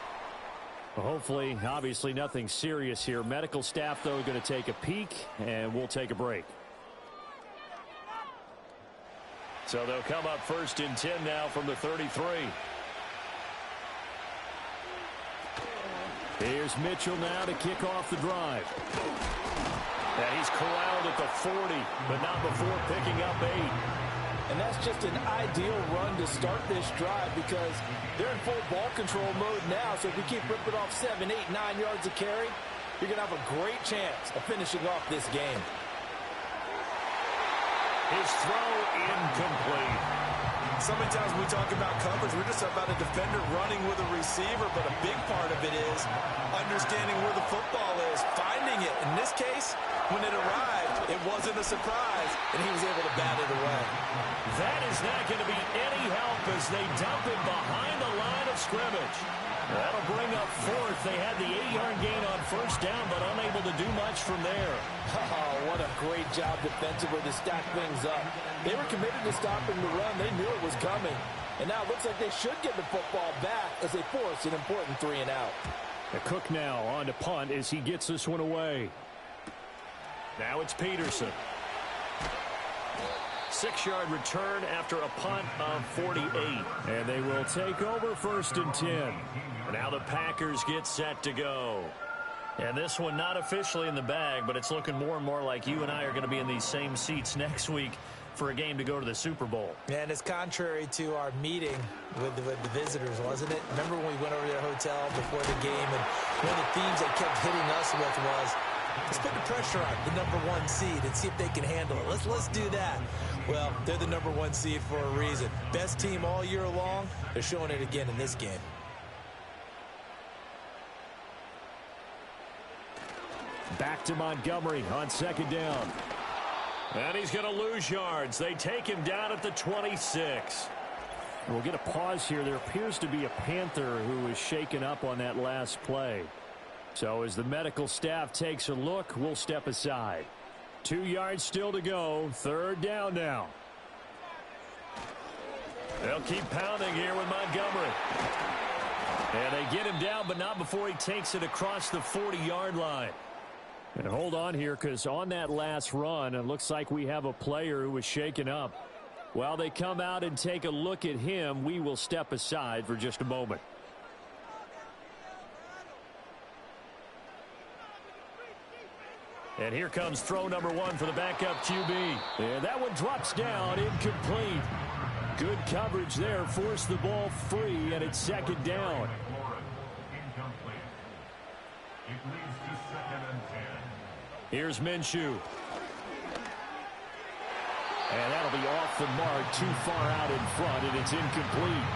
Well, hopefully, obviously nothing serious here. Medical staff, though, going to take a peek, and we'll take a break. So they'll come up 1st and 10 now from the 33. Here's Mitchell now to kick off the drive. And he's corralled at the 40, but not before picking up 8. And that's just an ideal run to start this drive because they're in full ball control mode now. So if you keep ripping off 7, 8, 9 yards of carry, you're going to have a great chance of finishing off this game. His throw incomplete. So many times when we talk about coverage, we're just about a defender running with a receiver, but a big part of it is understanding where the football is, finding it. In this case, when it arrived, it wasn't a surprise, and he was able to bat it away. That is not going to be any help as they dump him behind the line of scrimmage. That'll bring up 4th. They had the 8-yard gain on 1st down, but unable to do much from there. Oh, what a great job defensively to stack things up. They were committed to stopping the run. They knew it was coming. And now it looks like they should get the football back as they force an important 3 and out. Cook now on to punt as he gets this one away. Now it's Peterson. 6-yard return after a punt of 48. And they will take over 1st and 10. Now the Packers get set to go. And this one not officially in the bag, but it's looking more and more like you and I are going to be in these same seats next week for a game to go to the Super Bowl. And it's contrary to our meeting with the visitors, wasn't it? Remember when we went over to their hotel before the game, and one of the themes they kept hitting us with was, let's put the pressure on the #1 seed and see if they can handle it. Let's do that. Well, they're the #1 seed for a reason. Best team all year long. They're showing it again in this game. Back to Montgomery on 2nd down. And he's going to lose yards. They take him down at the 26. We'll get a pause here. There appears to be a Panther who was shaken up on that last play. So as the medical staff takes a look, we'll step aside. 2 yards still to go. 3rd down now. They'll keep pounding here with Montgomery. And they get him down, but not before he takes it across the 40-yard line. And hold on here, because on that last run, it looks like we have a player who was shaken up. While they come out and take a look at him, we will step aside for just a moment. And here comes throw #1 for the backup QB. And that one drops down, incomplete. Good coverage there, forced the ball free, and it's 2nd down. Incomplete. It leads to 2nd Here's Minshew. And that'll be off the mark, too far out in front, and it's incomplete.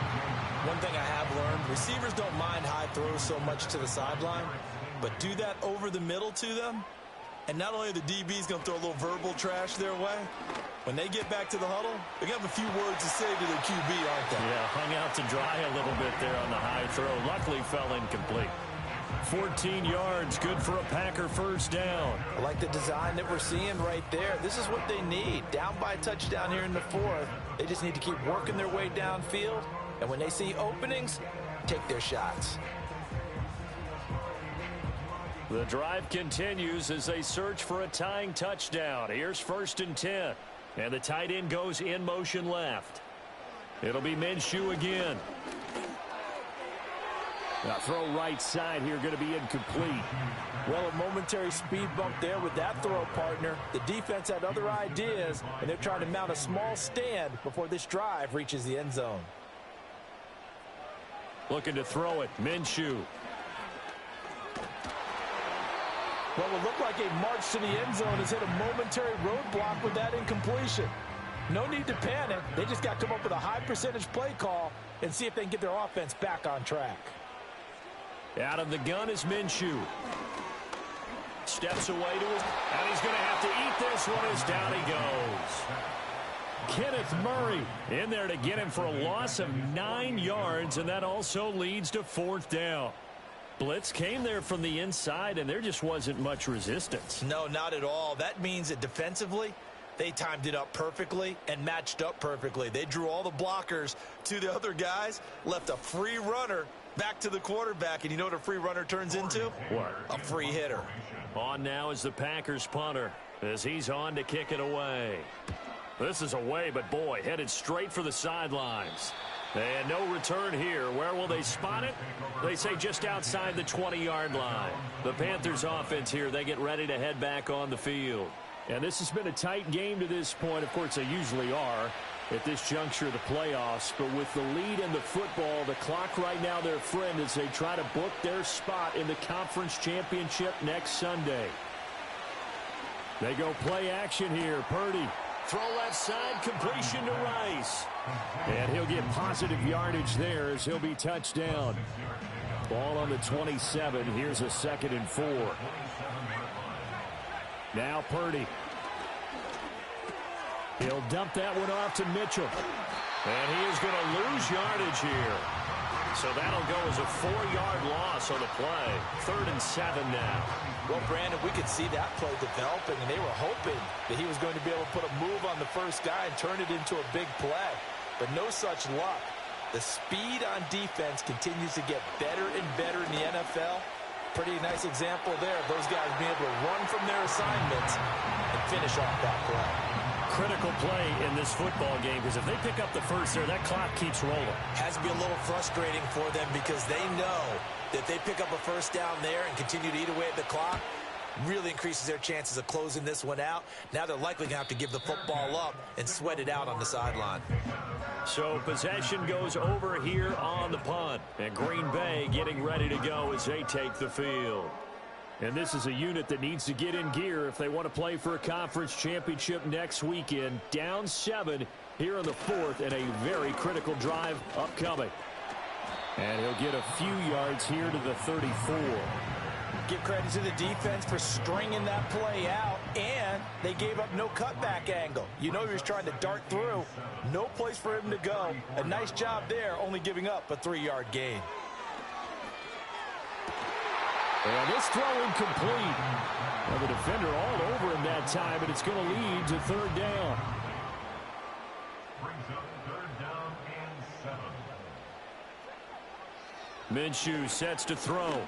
One thing I have learned, receivers don't mind high throws so much to the sideline, but do that over the middle to them, and not only are the DBs going to throw a little verbal trash their way, when they get back to the huddle, they're going to have a few words to say to their QB, aren't they? Yeah, hung out to dry a little bit there on the high throw. Luckily fell incomplete. 14 yards, good for a Packer first down. I like the design that we're seeing right there. This is what they need. Down by a touchdown here in the fourth. They just need to keep working their way downfield. And when they see openings, take their shots. The drive continues as they search for a tying touchdown. Here's 1st and 10. And the tight end goes in motion left. It'll be Minshew again. Now throw right side here, going to be incomplete. Well, a momentary speed bump there with that throw, partner. The defense had other ideas, and they're trying to mount a small stand before this drive reaches the end zone. Looking to throw it, Minshew. What will look like a march to the end zone has hit a momentary roadblock with that incompletion. No need to panic. They just got to come up with a high percentage play call and see if they can get their offense back on track. Out of the gun is Minshew. Steps away to his, and he's going to have to eat this one as down he goes. Kenneth Murray in there to get him for a loss of 9 yards, and that also leads to 4th down. Blitz came there from the inside, and there just wasn't much resistance. No, not at all. That means that defensively, they timed it up perfectly and matched up perfectly. They drew all the blockers to the other guys, left a free runner back to the quarterback, and you know what a free runner turns into? What? A free hitter. On now is the Packers punter as he's on to kick it away. This is away, but boy, headed straight for the sidelines. And no return here. Where will they spot it? They say just outside the 20-yard line. The Panthers offense here, they get ready to head back on the field. And this has been a tight game to this point. Of course, they usually are at this juncture of the playoffs. But with the lead in the football, the clock right now their friend as they try to book their spot in the conference championship next Sunday. They go play action here. Purdy. Throw left side, completion to Rice. And he'll get positive yardage there as he'll be touched down. Ball on the 27. Here's a 2nd and 4. Now Purdy. He'll dump that one off to Mitchell. And he is going to lose yardage here. So that'll go as a 4-yard loss on the play. 3rd and 7 now. Well, Brandon, we could see that play developing, and they were hoping that he was going to be able to put a move on the first guy and turn it into a big play. But no such luck. The speed on defense continues to get better and better in the NFL. Pretty nice example there of those guys being able to run from their assignments and finish off that play. Critical play in this football game because if they pick up the first there, that clock keeps rolling. Has to be a little frustrating for them because they know that if they pick up a first down there and continue to eat away at the clock, really increases their chances of closing this one out. Now they're likely going to have to give the football up and sweat it out on the sideline. So possession goes over here on the punt. And Green Bay getting ready to go as they take the field. And this is a unit that needs to get in gear if they want to play for a conference championship next weekend. Down 7 here in the 4th and a very critical drive upcoming. And he'll get a few yards here to the 34. Give credit to the defense for stringing that play out, and they gave up no cutback angle. You know he was trying to dart through. No place for him to go. A nice job there, only giving up a 3-yard gain. And this throw incomplete. Well, the defender all over him that time, and it's going to lead to 3rd down. Brings up 3rd down and 7. Minshew sets to throw.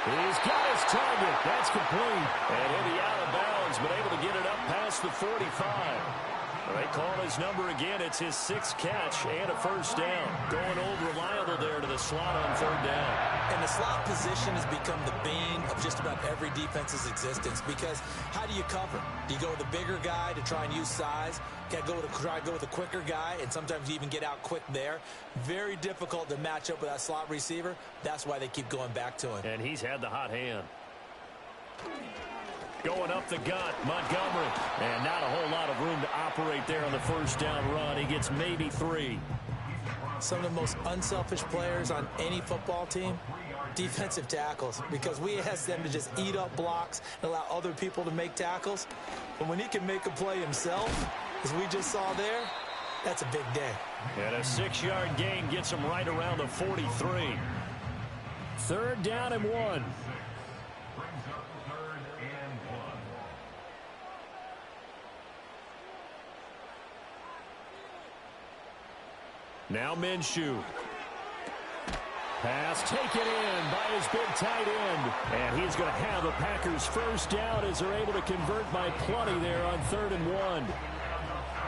He's got his target. That's complete. And he'll be out of bounds, but able to get it up past the 45. They call his number again. It's his 6th catch and a first down. Going old reliable there to the slot on 3rd down. And the slot position has become the bane of just about every defense's existence because how do you cover? Do you go with a bigger guy to try and use size? Try to go with a quicker guy, and sometimes you even get out quick there. Very difficult to match up with that slot receiver. That's why they keep going back to him. And he's had the hot hand. Going up the gut, Montgomery. And not a whole lot of room to operate there on the first down run. He gets maybe 3. Some of the most unselfish players on any football team, defensive tackles, because we ask them to just eat up blocks and allow other people to make tackles. But when he can make a play himself, as we just saw there, that's a big day. And a 6-yard gain gets him right around the 43. 3rd down and 1. Now Minshew. Pass taken in by his big tight end. And he's going to have the Packers first down as they're able to convert by plenty there on 3rd and 1.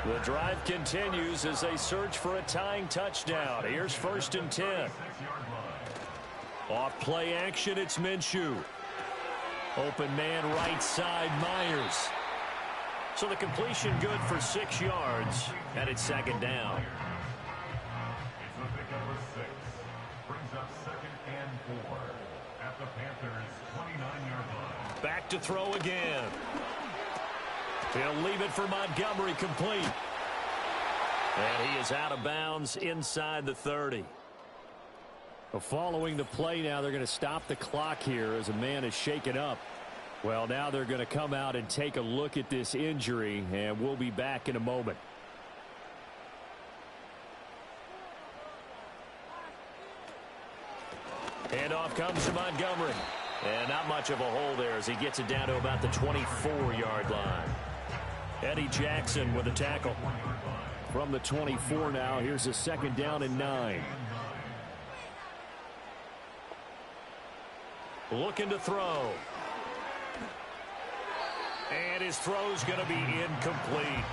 The drive continues as they search for a tying touchdown. Here's 1st and 10. Off play action, it's Minshew. Open man right side, Myers. So the completion good for 6 yards. And it's 2nd down. Back to throw again. He'll leave it for Montgomery, complete. And he is out of bounds inside the 30. Well, following the play now, they're going to stop the clock here as a man is shaken up. Well, now they're going to come out and take a look at this injury, and we'll be back in a moment. Handoff comes to Montgomery. And not much of a hole there as he gets it down to about the 24-yard line. Eddie Jackson with a tackle. From the 24 now, here's a 2nd down and 9. Looking to throw. And his throw's going to be incomplete.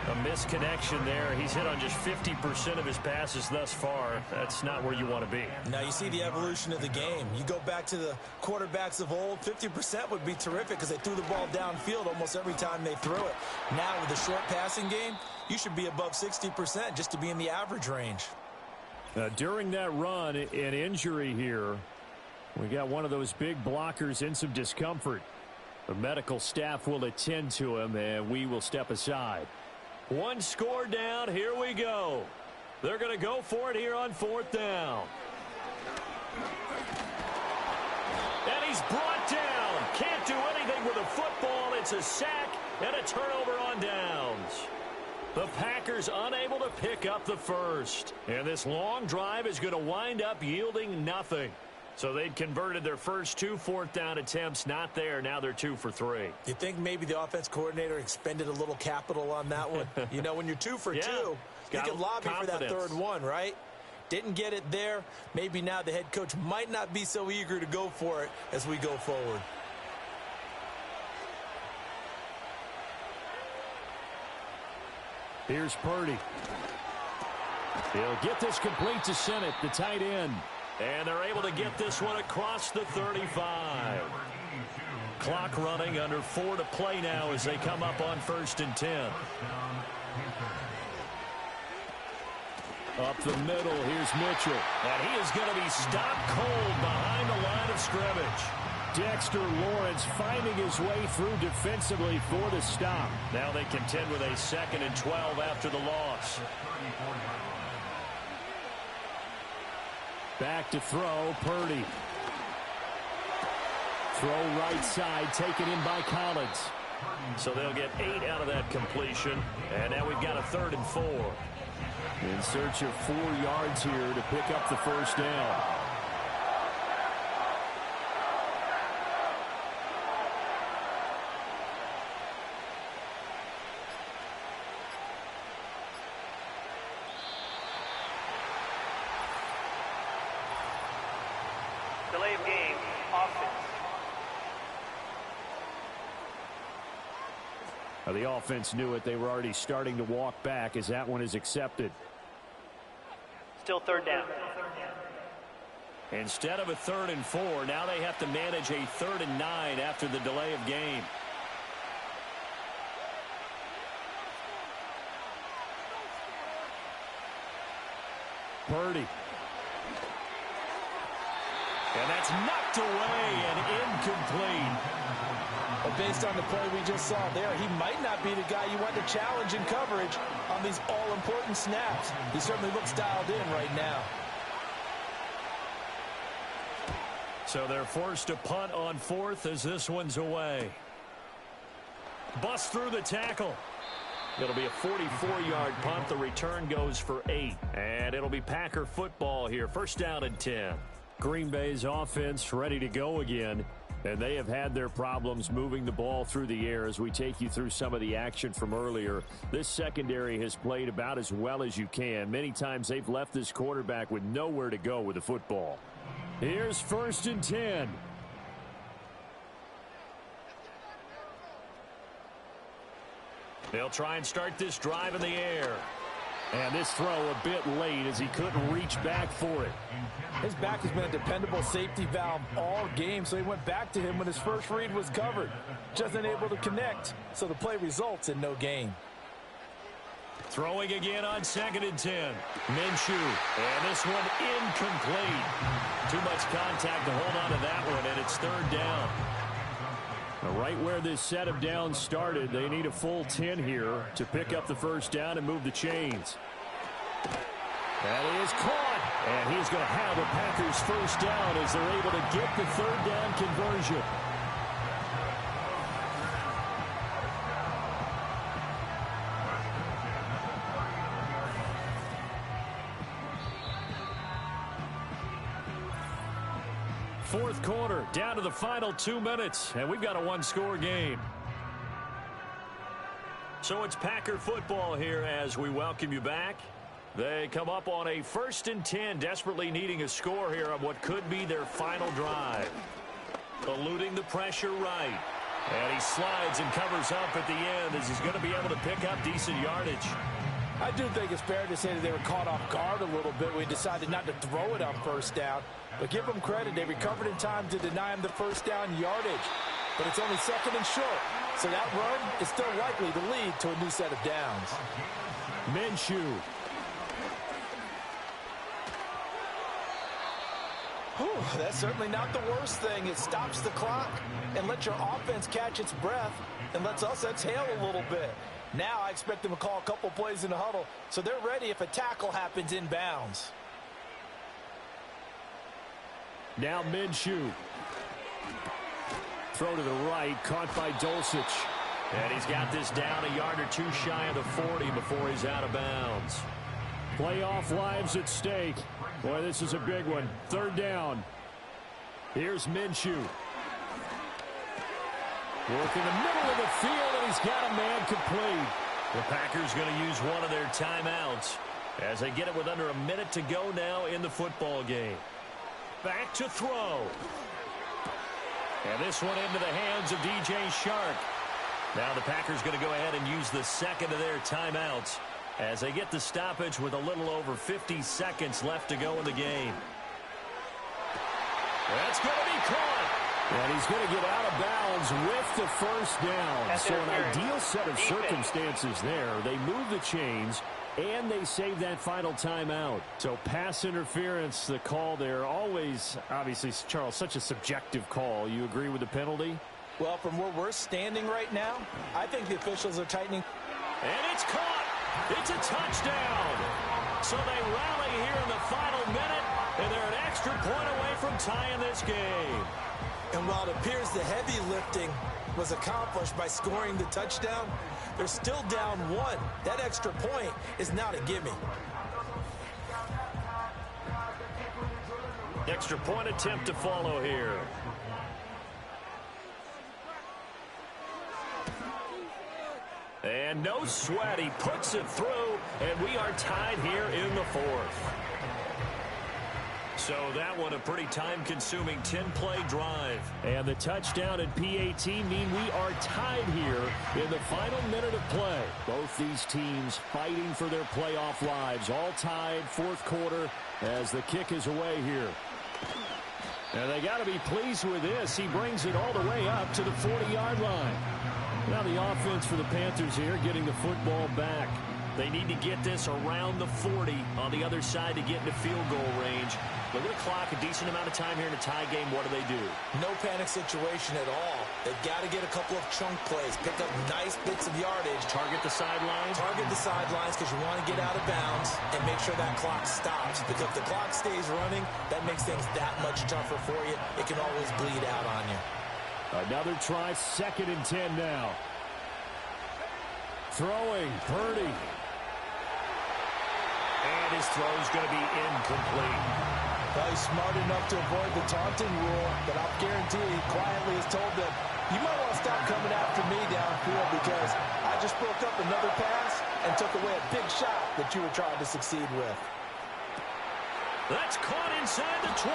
A misconnection there. He's hit on just 50% of his passes thus far. That's not where you want to be. Now you see the evolution of the game. You go back to the quarterbacks of old, 50% would be terrific because they threw the ball downfield almost every time they threw it. Now with the short passing game, you should be above 60% just to be in the average range. During that run, an injury here. We got one of those big blockers in some discomfort. The medical staff will attend to him, and we will step aside. 1 score down. Here we go. They're going to go for it here on 4th down. And he's brought down. Can't do anything with a football. It's a sack and a turnover on downs. The Packers unable to pick up the first. And this long drive is going to wind up yielding nothing. So they'd converted their first 2 4th down attempts. Not there. Now they're 2 for 3. You think maybe the offense coordinator expended a little capital on that one? You know, when you're 2 for 2, you can lobby for that 3rd one, right? Didn't get it there. Maybe now the head coach might not be so eager to go for it as we go forward. Here's Purdy. He'll get this complete to Sennett, the tight end. And they're able to get this one across the 35. Clock running, under 4 to play now as they come up on 1st and 10. Up the middle, here's Mitchell. And he is going to be stopped cold behind the line of scrimmage. Dexter Lawrence finding his way through defensively for the stop. Now they contend with a 2nd and 12 after the loss. Back to throw, Purdy. Throw right side, taken in by Collins. So they'll get 8 out of that completion. And now we've got a 3rd and 4. In search of 4 yards here to pick up the first down. Delay of game, offense. The offense knew it. They were already starting to walk back as that one is accepted. Still 3rd down. Instead of a 3rd and 4, now they have to manage a 3rd and 9 after the delay of game. Purdy. And that's knocked away and incomplete. But based on the play we just saw there, he might not be the guy you want to challenge in coverage on these all-important snaps. He certainly looks dialed in right now. So they're forced to punt on fourth as this one's away. Bust through the tackle. It'll be a 44-yard punt. The return goes for 8. And it'll be Packer football here. First down and 10. Green Bay's offense ready to go again. And they have had their problems moving the ball through the air as we take you through some of the action from earlier. This secondary has played about as well as you can. Many times they've left this quarterback with nowhere to go with the football. Here's first and 10. They'll try and start this drive in the air. And this throw a bit late as he couldn't reach back for it. His back has been a dependable safety valve all game, so he went back to him when his first read was covered. Just unable to connect, so the play results in no gain. Throwing again on second and 10. Minshew. And this one incomplete. Too much contact to hold on to that one, and it's third down. Right where this set of downs started, they need a full 10 here to pick up the first down and move the chains. That is caught, and he's going to have the Packers first down as they're able to get the third down conversion. Fourth quarter, down to the final 2 minutes, and we've got a one-score game. So it's Packer football here as we welcome you back. They come up on a first and 10, desperately needing a score here on what could be their final drive. Eluding the pressure right. And he slides and covers up at the end as he's going to be able to pick up decent yardage. I do think it's fair to say that they were caught off guard a little bit when he decided not to throw it on first down. But give them credit, they recovered in time to deny him the first down yardage. But it's only second and short, so that run is still likely to lead to a new set of downs. Minshew. Whew, that's certainly not the worst thing. It stops the clock and lets your offense catch its breath and lets us exhale a little bit. Now I expect them to call a couple plays in the huddle, so they're ready if a tackle happens inbounds. Now Minshew. Throw to the right, caught by Dulcich. And he's got this down a yard or two shy of the 40 before he's out of bounds. Playoff lives at stake. Boy, this is a big one. Third down. Here's Minshew. Work in the middle of the field, and he's got a man complete. The Packers going to use one of their timeouts as they get it with under a minute to go now in the football game. Back to throw. And this one into the hands of DJ Shark. Now the Packers going to go ahead and use the second of their timeouts as they get the stoppage with a little over 50 seconds left to go in the game. That's going to be caught. And he's going to get out of bounds with the first down. So an ideal set of circumstances there. They move the chains, and they save that final timeout. So pass interference, the call there. Always, obviously, Charles, such a subjective call. You agree with the penalty? Well, from where we're standing right now, I think the officials are tightening. And it's caught. It's a touchdown. So they rally here in the final minute, and they're an extra point away from tying this game. And while it appears the heavy lifting was accomplished by scoring the touchdown, they're still down one. That extra point is not a gimme. Extra point attempt to follow here. And no sweat. He puts it through, and we are tied here in the fourth. So that one a pretty time-consuming 10-play drive. And the touchdown and PAT mean we are tied here in the final minute of play. Both these teams fighting for their playoff lives. All tied, fourth quarter, as the kick is away here. And they got to be pleased with this. He brings it all the way up to the 40-yard line. Now the offense for the Panthers here getting the football back. They need to get this around the 40 on the other side to get into field goal range. Look at the clock, a decent amount of time here in a tie game. What do? No panic situation at all. They've got to get a couple of chunk plays, pick up nice bits of yardage. Target the sidelines? Target the sidelines because you want to get out of bounds and make sure that clock stops. Because if the clock stays running, that makes things that much tougher for you. It can always bleed out on you. Another try, 2nd and 10 now. Throwing, Purdy. And his throw's going to be incomplete. Well, he's smart enough to avoid the taunting rule, but I'll guarantee he quietly has told them, you might want to stop coming after me downfield because I just broke up another pass and took away a big shot that you were trying to succeed with. That's caught inside the 20.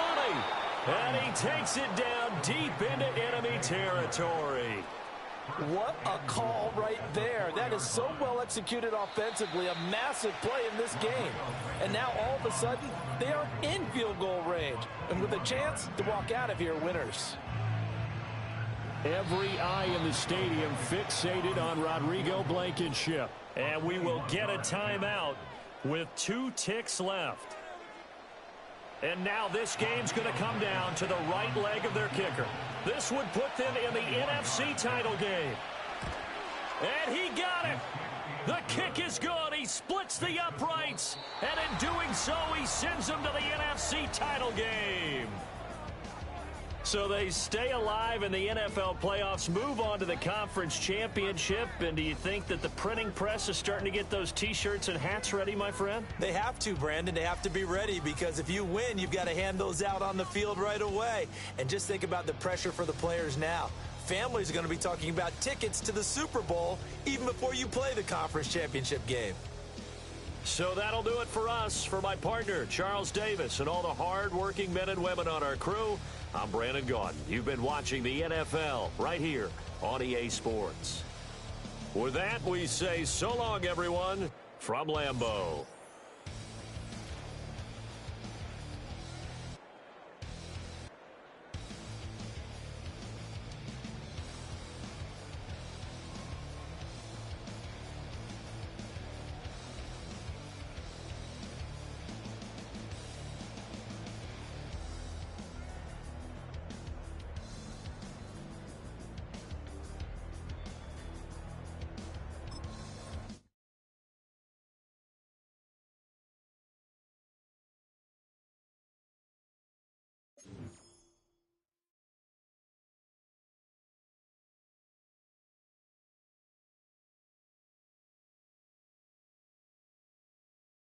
And he takes it down deep into enemy territory. What a call right there. That is so well executed offensively. A massive play in this game. And now all of a sudden, they are in field goal range. And with a chance to walk out of here winners. Every eye in the stadium fixated on Rodrigo Blankenship. And we will get a timeout with 2 ticks left. And now this game's going to come down to the right leg of their kicker. This would put them in the NFC title game. And he got it. The kick is good. He splits the uprights. And in doing so, he sends them to the NFC title game. So they stay alive in the NFL playoffs, move on to the conference championship. And do you think that the printing press is starting to get those T-shirts and hats ready, my friend? They have to, Brandon. They have to be ready because if you win, you've got to hand those out on the field right away. And just think about the pressure for the players now. Families are going to be talking about tickets to the Super Bowl even before you play the conference championship game. So that'll do it for us. For my partner, Charles Davis, and all the hard-working men and women on our crew, I'm Brandon Gaudin. You've been watching the NFL right here on EA Sports. With that, we say so long, everyone, from Lambeau.